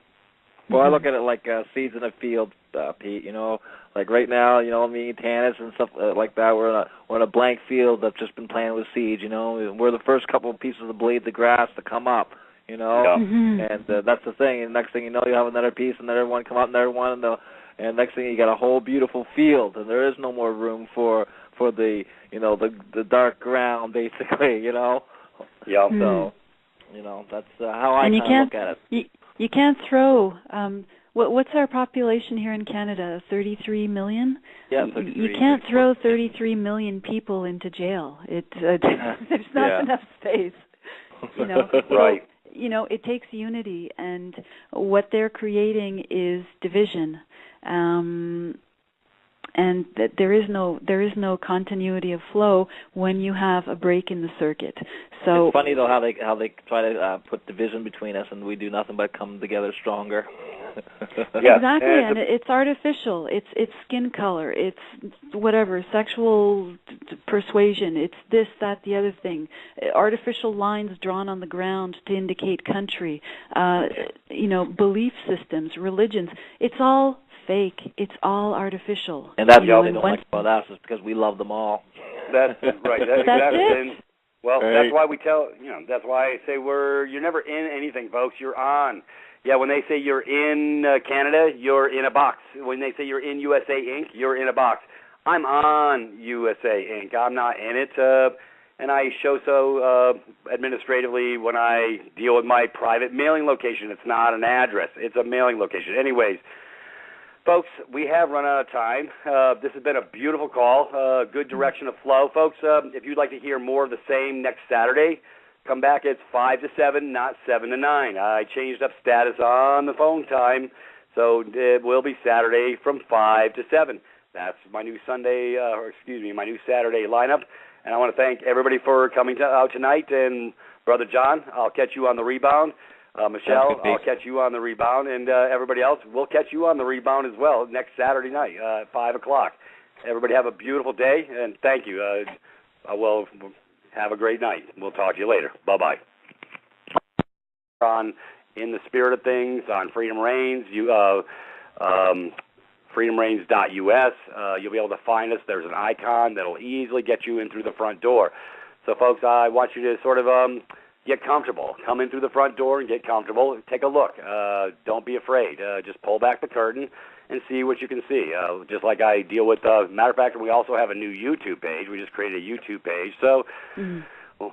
Well, I look at it like seeds in a field, Pete. You know, like right now, you know, me and Tanis and stuff like that, we're in a blank field that's just been planted with seeds. You know, we're the first couple of pieces of the blade, the grass, to come up. You know, and that's the thing. And next thing you know, you have another piece, another one come up, another one, and next thing you got a whole beautiful field, and there is no more room for the, you know, the dark ground, basically. You know. Yeah. So, you know, that's how I kind of look at it. You can't throw. What's our population here in Canada? 33 million. Yeah, 33. You can't throw 33 million people into jail. There's not enough space. You know. Right. So, you know, it takes unity, and what they're creating is division. And that there is no continuity of flow when you have a break in the circuit. So it's funny though how they try to put division between us, and we do nothing but come together stronger. Exactly, and it's artificial. It's skin color. It's whatever, sexual persuasion. It's this, that, the other thing. Artificial lines drawn on the ground to indicate country. You know, belief systems, religions. It's all fake. It's all artificial. And that's what they don't like about us, is because we love them all. That's right. That's it. That's why we tell, you know, that's why I say you're never in anything, folks. You're on. Yeah, when they say you're in Canada, you're in a box. When they say you're in USA Inc., you're in a box. I'm on USA Inc. I'm not in it. And I show so administratively when I deal with my private mailing location. It's not an address. It's a mailing location. Anyways, folks, we have run out of time. This has been a beautiful call, good direction of flow. Folks, if you'd like to hear more of the same next Saturday, come back. It's 5 to 7, not 7 to 9. I changed up status on the phone time, so it will be Saturday from 5 to 7. That's my new my new Saturday lineup. And I want to thank everybody for coming out tonight. And Brother John, I'll catch you on the rebound. Michelle, I'll catch you on the rebound, and everybody else, we'll catch you on the rebound as well next Saturday night, 5 o'clock. Everybody have a beautiful day, and thank you. Well, have a great night. We'll talk to you later. Bye-bye. On In the Spirit of Things on Freedom Reigns, freedomreigns.us. You'll be able to find us. There's an icon that will easily get you in through the front door. So, folks, I want you to sort of get comfortable. Come in through the front door and get comfortable. Take a look. Don't be afraid. Just pull back the curtain and see what you can see. Just like I deal with, matter of fact, we also have a new YouTube page. We just created a YouTube page. So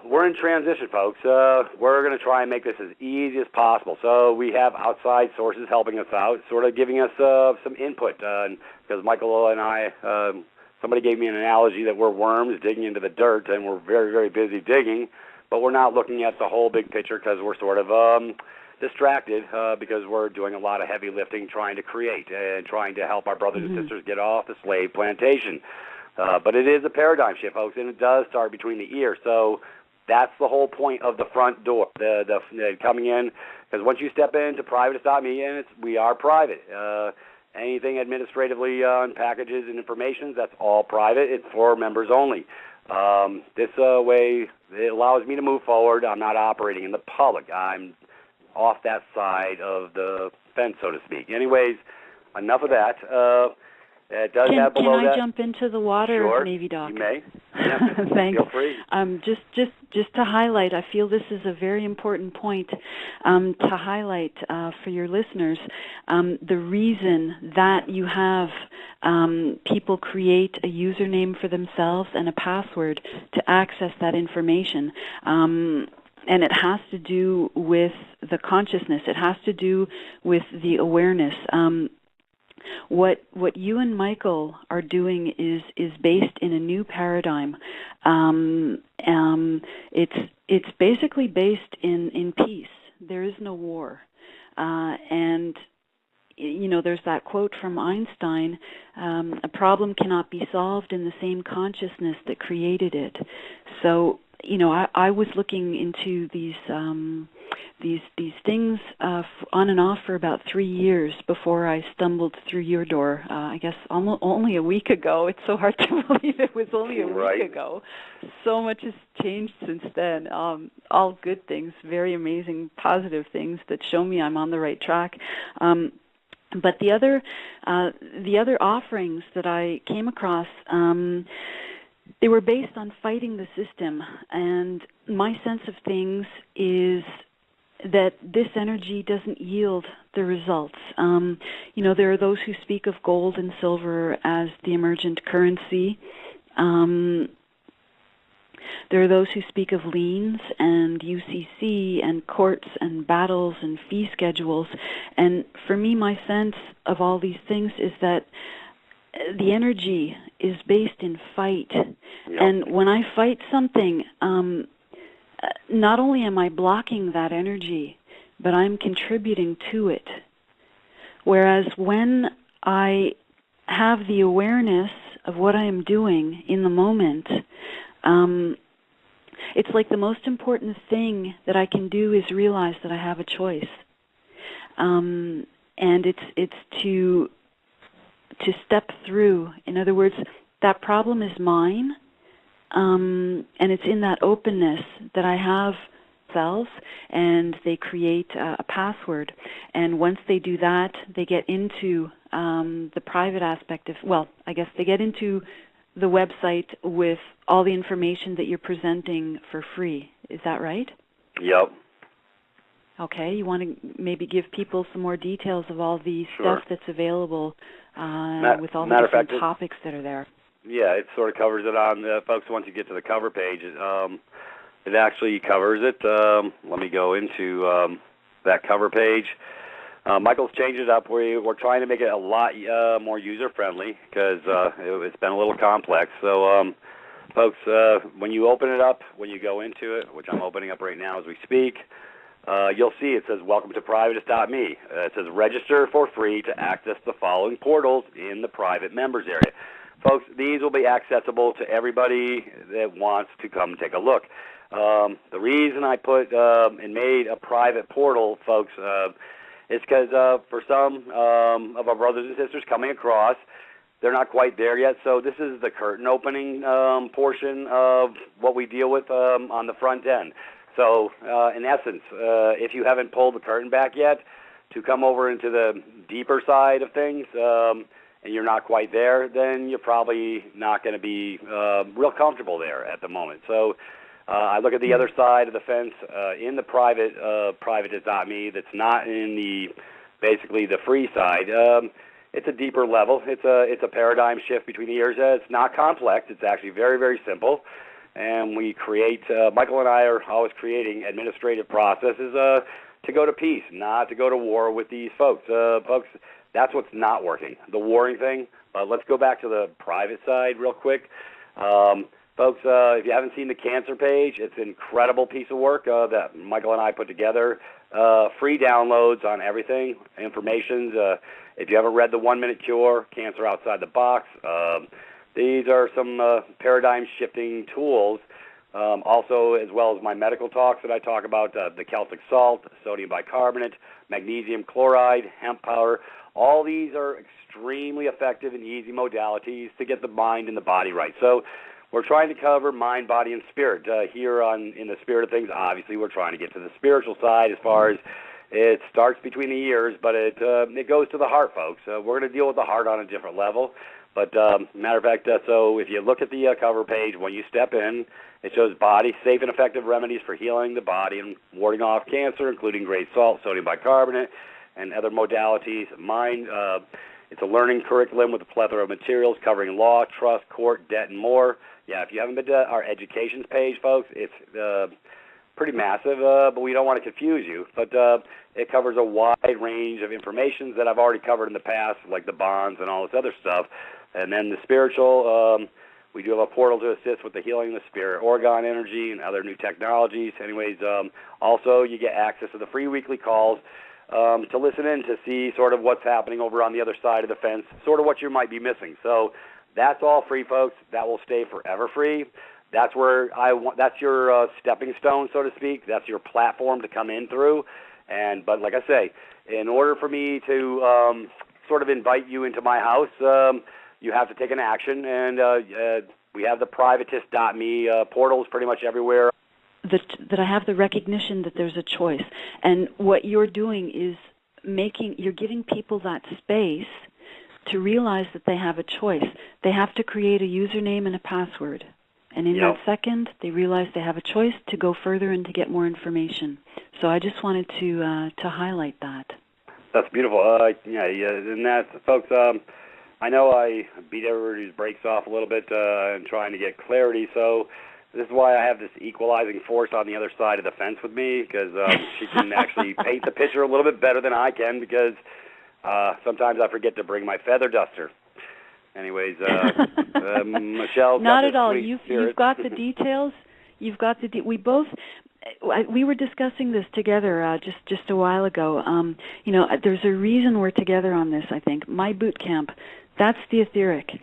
we're in transition, folks. We're going to try and make this as easy as possible. So we have outside sources helping us out, sort of giving us some input. Because Michael and I, somebody gave me an analogy that we're worms digging into the dirt, and we're very, very busy digging. But we're not looking at the whole big picture because we're sort of distracted because we're doing a lot of heavy lifting trying to create and trying to help our brothers and sisters get off the slave plantation. But it is a paradigm shift, folks, and it does start between the ears. So that's the whole point of the front door, the coming in, because once you step into privatist.me, and we are private. Anything administratively on packages and information, that's all private. It's for members only. This way, it allows me to move forward. I'm not operating in the public. I'm off that side of the fence, so to speak. Anyways, enough of that. It does have below Can I jump into the water, sure, Navy Doc? You may. Yeah. Thanks. Feel free. Just to highlight, I feel this is a very important point to highlight for your listeners. The reason that you have people create a username for themselves and a password to access that information. And it has to do with the consciousness. It has to do with the awareness. What you and Michael are doing is based in a new paradigm. It's basically based in peace. There is no war, and there's that quote from Einstein: "A problem cannot be solved in the same consciousness that created it." So, I was looking into these things on and off for about 3 years before I stumbled through your door. I guess only a week ago. It's so hard to believe it was only a week ago. So much has changed since then. All good things, very amazing, positive things that show me I'm on the right track. But the other offerings that I came across, they were based on fighting the system, and my sense of things is that this energy doesn't yield the results. There are those who speak of gold and silver as the emergent currency. There are those who speak of liens and UCC and courts and battles and fee schedules. And for me, my sense of all these things is that the energy is based in fight. Yep. And when I fight something, not only am I blocking that energy, but I'm contributing to it. Whereas when I have the awareness of what I am doing in the moment, it's like the most important thing that I can do is realize that I have a choice. And it's to step through. In other words, that problem is mine, and it's in that openness that I have cells, and they create a password. And once they do that, they get into the private aspect of, they get into the website with all the information that you're presenting for free. Is that right? Yep. Okay, you want to maybe give people some more details of all the Sure. stuff that's available with all the different topics that are there. Yeah, it sort of covers it on, folks, once you get to the cover page. It actually covers it. Let me go into that cover page. Michael's changed it up. We're trying to make it a lot more user-friendly because it's been a little complex. So, folks, when you open it up, when you go into it, which I'm opening up right now as we speak, you'll see it says, "Welcome to Privatist.me." It says, "Register for free to access the following portals in the private members area." Folks, these will be accessible to everybody that wants to come take a look. The reason I put and made a private portal, folks, is because for some of our brothers and sisters coming across, they're not quite there yet. So this is the curtain opening portion of what we deal with on the front end. So, in essence, if you haven't pulled the curtain back yet to come over into the deeper side of things, and you're not quite there, then you're probably not going to be real comfortable there at the moment. So, I look at the other side of the fence in the Privatist.me that's not in basically the free side. It's a deeper level. It's a paradigm shift between the years. It's not complex. It's actually very, very simple. And we create, Michael and I are always creating administrative processes to go to peace, not to go to war with these folks. Folks, that's what's not working, the warring thing. But let's go back to the private side real quick. Folks, if you haven't seen the cancer page, it's an incredible piece of work that Michael and I put together. Free downloads on everything, information. If you haven't read The 1 Minute Cure, Cancer Outside the Box, these are some paradigm-shifting tools. Also, as well as my medical talks that I talk about, the Celtic salt, sodium bicarbonate, magnesium chloride, hemp powder. All these are extremely effective and easy modalities to get the mind and the body right. So we're trying to cover mind, body, and spirit. Here in the Spirit of Things, obviously we're trying to get to the spiritual side as far as it starts between the ears, but it goes to the heart, folks. We're going to deal with the heart on a different level. But matter of fact, so if you look at the cover page, when you step in, it shows body, safe and effective remedies for healing the body and warding off cancer, including great salt, sodium bicarbonate, and other modalities. Mind, it's a learning curriculum with a plethora of materials covering law, trust, court, debt, and more. Yeah, if you haven't been to our educations page, folks, it's pretty massive, but we don't want to confuse you. But it covers a wide range of information that I've already covered in the past, like the bonds and all this other stuff. And then the spiritual, we do have a portal to assist with the healing of the spirit, orgone energy, and other new technologies. Anyways, also you get access to the free weekly calls to listen in to see sort of what's happening over on the other side of the fence, sort of what you might be missing. So that's all free, folks. That will stay forever free. That's where that's your stepping stone, so to speak. That's your platform to come in through. But like I say, in order for me to sort of invite you into my house, you have to take an action, and we have the privatist.me portals pretty much everywhere. That I have the recognition that there's a choice. And what you're doing is you're giving people that space to realize that they have a choice. They have to create a username and a password. And in that second, they realize they have a choice to go further and to get more information. So I just wanted to highlight that. That's beautiful. And that, folks, I know I beat everybody's brakes off a little bit in trying to get clarity, so this is why I have this equalizing force on the other side of the fence with me, because she can actually paint the picture a little bit better than I can, because sometimes I forget to bring my feather duster. Anyways, Michelle. Not at all. You've got the details. You've got we were discussing this together just a while ago. There's a reason we're together on this, I think. My boot camp, that's the etheric.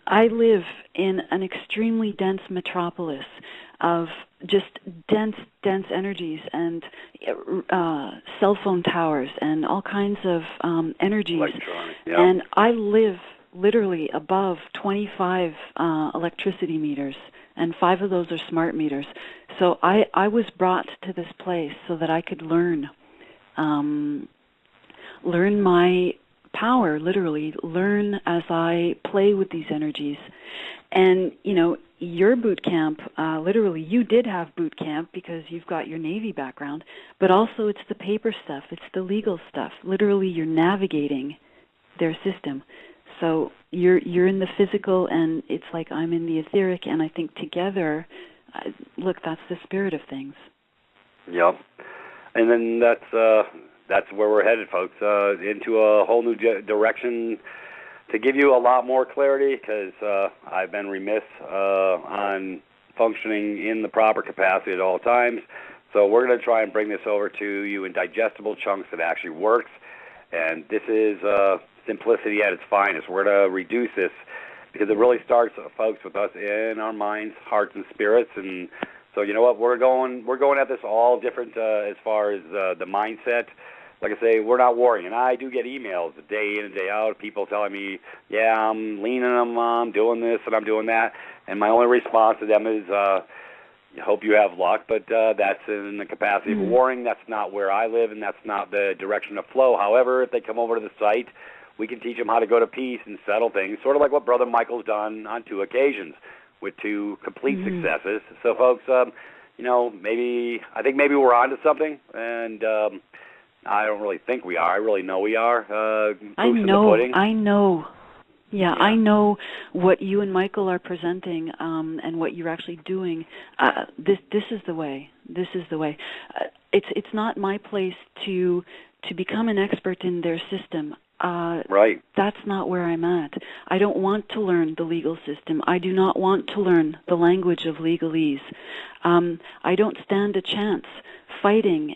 I live in an extremely dense metropolis of just dense energies and cell phone towers and all kinds of energies. Electronic, yeah. And I live literally above 25 electricity meters, and 5 of those are smart meters. So I was brought to this place so that I could learn my power, literally, learn as I play with these energies. And, your boot camp, literally, you did have boot camp because you've got your Navy background, but also it's the paper stuff, it's the legal stuff. Literally, you're navigating their system. So you're in the physical, and it's like I'm in the etheric, and I think together, look, that's the spirit of things. Yep. And then that's where we're headed, folks, into a whole new direction to give you a lot more clarity, because I've been remiss on functioning in the proper capacity at all times. So we're going to try and bring this over to you in digestible chunks that actually works. And this is simplicity at its finest. We're going to reduce this because it really starts, folks, with us in our minds, hearts, and spirits. And so you know what? We're going at this all different as far as the mindset. Like I say, we're not worrying. And I do get emails day in and day out, people telling me, yeah, I'm leaning, I'm doing this and I'm doing that. And my only response to them is, I hope you have luck, but that's in the capacity of worrying. That's not where I live, and that's not the direction of flow. However, if they come over to the site, we can teach them how to go to peace and settle things, sort of like what Brother Michael's done on 2 occasions with 2 complete successes. So, folks, I think maybe we're onto something, and I don't really think we are. I really know we are. I know. Yeah, I know what you and Michael are presenting and what you're actually doing. This is the way. This is the way. It's not my place to become an expert in their system. Right. That's not where I'm at. I don't want to learn the legal system. I do not want to learn the language of legalese. I don't stand a chance fighting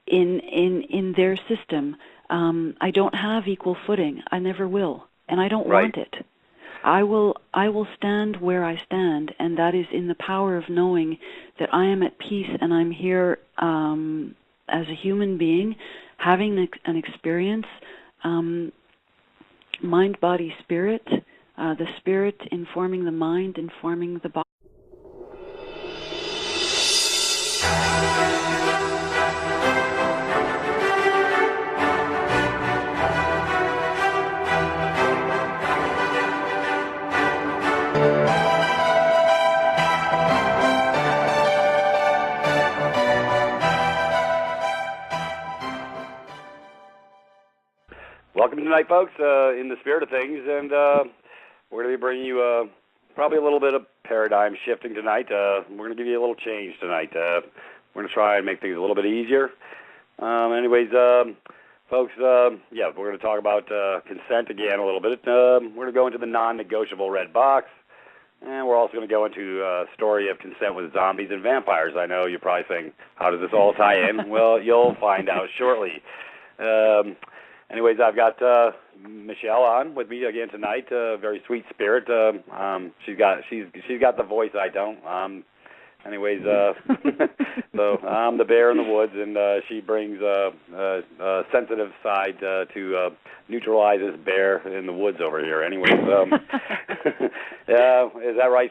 in their system. I don't have equal footing. I never will, and I don't want it. I will stand where I stand, and that is in the power of knowing that I am at peace and I'm here as a human being, having an experience, mind, body, spirit, the spirit informing the mind, informing the body. Welcome tonight, folks, in the spirit of things, and we're going to be bringing you probably a little bit of paradigm shifting tonight. We're going to give you a little change tonight. We're going to try and make things a little bit easier. Folks, we're going to talk about consent again a little bit. We're going to go into the non-negotiable red box, and we're also going to go into a story of consent with zombies and vampires. I know you're probably saying, how does this all tie in? Well, you'll find out shortly. I've got Michelle on with me again tonight. Very sweet spirit. She's got the voice I don't. So I'm the bear in the woods, and she brings a sensitive side to neutralize this bear in the woods over here. Is that right,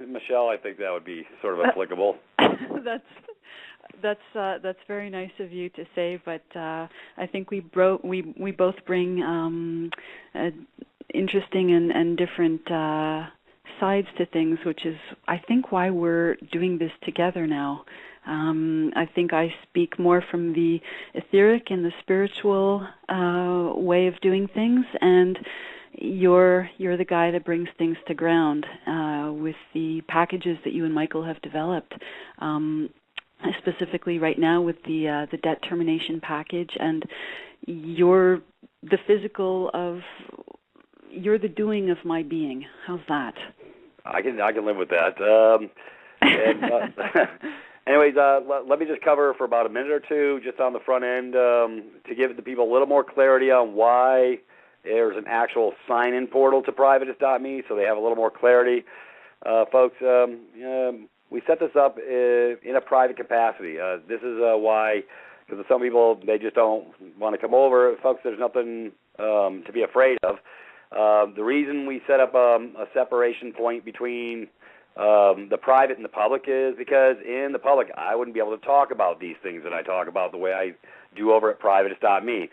Michelle? I think that would be sort of applicable. That's very nice of you to say, but I think we both bring interesting and different sides to things, which is, I think, why we're doing this together now. I think I speak more from the etheric and the spiritual way of doing things, and you're the guy that brings things to ground with the packages that you and Michael have developed. Specifically right now with the debt termination package, and you're the physical of, you're the doing of my being. How's that? I can live with that. Let me just cover for about a minute or two, just on the front end, to give the people a little more clarity on why there's an actual sign-in portal to privatist.me, so they have a little more clarity. Folks, we set this up in a private capacity. This is why, because some people, they just don't want to come over. Folks, there's nothing to be afraid of. The reason we set up a separation point between the private and the public is because in the public, I wouldn't be able to talk about these things that I talk about the way I do over at privatist.me.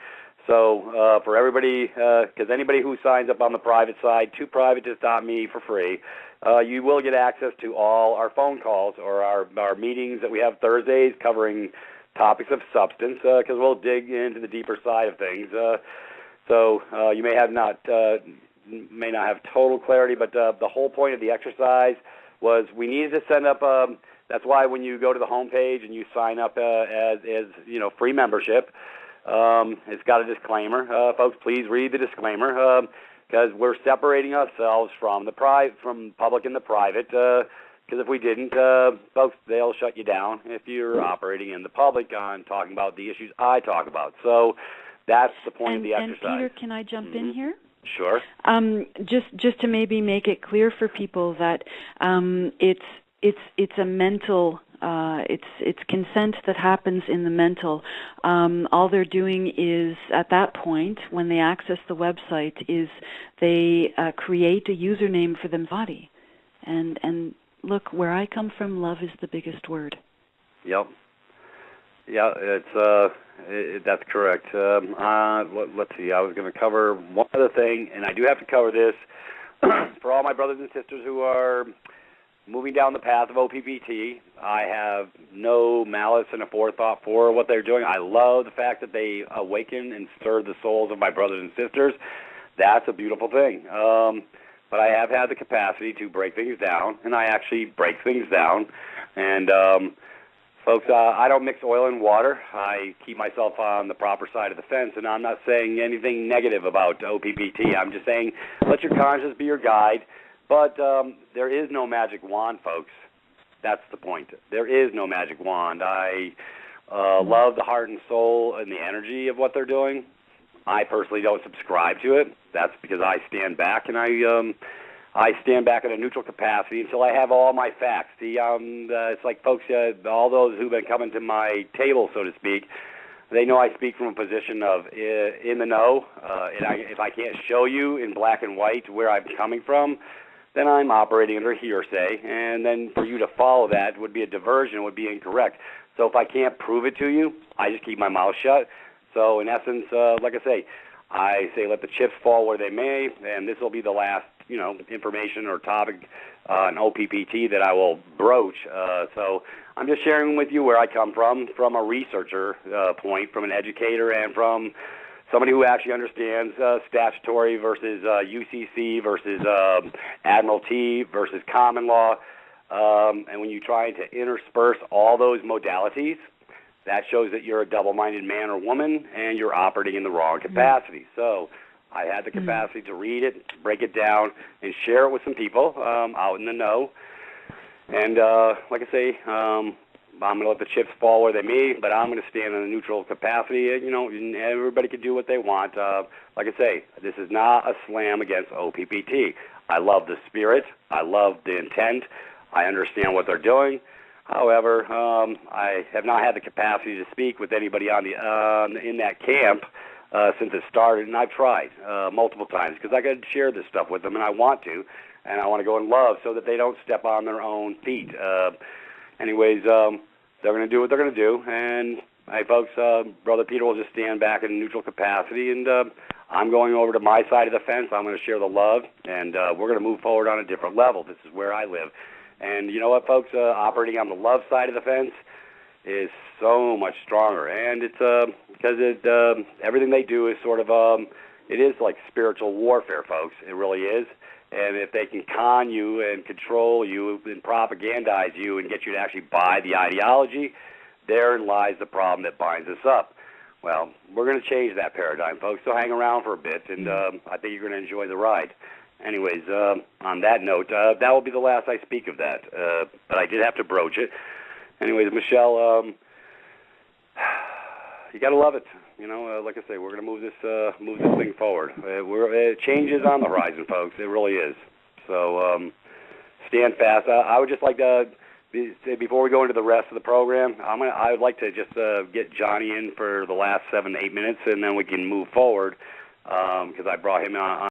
So for everybody, because anybody who signs up on the private side to privatist.me for free, you will get access to all our phone calls or our meetings that we have Thursdays covering topics of substance, because we'll dig into the deeper side of things. So you may not have total clarity, but the whole point of the exercise was we needed to send up. That's why when you go to the homepage and you sign up as free membership, it's got a disclaimer. Folks, please read the disclaimer. Because we're separating ourselves from public and the private. Because if we didn't, folks, they'll shut you down if you're operating in the public on talking about the issues I talk about. So that's the point of the exercise. And Peter, can I jump in here? Sure. Just to maybe make it clear for people that it's a mental. It's consent that happens in the mental. All they're doing is, at that point, when they access the website, is they create a username for the body. And look, where I come from, love is the biggest word. Yep. Yeah, that's correct. Let's see. I was going to cover one other thing, and I do have to cover this for all my brothers and sisters who are moving down the path of OPPT. I have no malice and a forethought for what they're doing. I love the fact that they awaken and stir the souls of my brothers and sisters. That's a beautiful thing. But I have had the capacity to break things down, and I actually break things down. And folks, I don't mix oil and water. I keep myself on the proper side of the fence, and I'm not saying anything negative about OPPT. I'm just saying let your conscience be your guide. But there is no magic wand, folks. That's the point. There is no magic wand. I love the heart and soul and the energy of what they're doing. I personally don't subscribe to it. That's because I stand back, and I stand back in a neutral capacity until I have all my facts. See, it's like, folks, all those who've been coming to my table, so to speak, They know I speak from a position of in the know, and if I can't show you in black and white where I'm coming from, then I'm operating under hearsay, and then for you to follow that would be a diversion, would be incorrect. So if I can't prove it to you, I just keep my mouth shut. So in essence, like I say let the chips fall where they may, and this will be the last, information or topic on OPPT that I will broach. So I'm just sharing with you where I come from a researcher point, from an educator, and from somebody who actually understands statutory versus UCC versus Admiralty versus common law. And when you try to intersperse all those modalities, that shows that you're a double-minded man or woman and you're operating in the wrong capacity. So I had the capacity to read it, break it down, and share it with some people out in the know. And like I say, I'm going to let the chips fall where they may, but I'm going to stand in a neutral capacity. And everybody can do what they want. Like I say, this is not a slam against OPPT. I love the spirit. I love the intent. I understand what they're doing. However, I have not had the capacity to speak with anybody in that camp since it started, and I've tried multiple times because I got to share this stuff with them, and I want to, and I want to go in love so that they don't step on their own feet. Anyways, they're going to do what they're going to do, and hey, folks, Brother Peter will just stand back in neutral capacity, and I'm going over to my side of the fence. I'm going to share the love, and we're going to move forward on a different level. This is where I live. And you know what, folks? Operating on the love side of the fence is so much stronger, and it's because everything they do is sort of it is like spiritual warfare, folks. It really is. And if they can con you and control you and propagandize you and get you to actually buy the ideology, therein lies the problem that binds us up. Well, we're going to change that paradigm, folks. So hang around for a bit, and I think you're going to enjoy the ride. Anyways, on that note, that will be the last I speak of that. But I did have to broach it. Anyways, Michelle, you got to love it. Like I say, we're going to move this thing forward. Change is on the horizon, folks. It really is. So stand fast. I would just like to say, before we go into the rest of the program, I would like to just get Johnny in for the last 7 to 8 minutes, and then we can move forward because I brought him on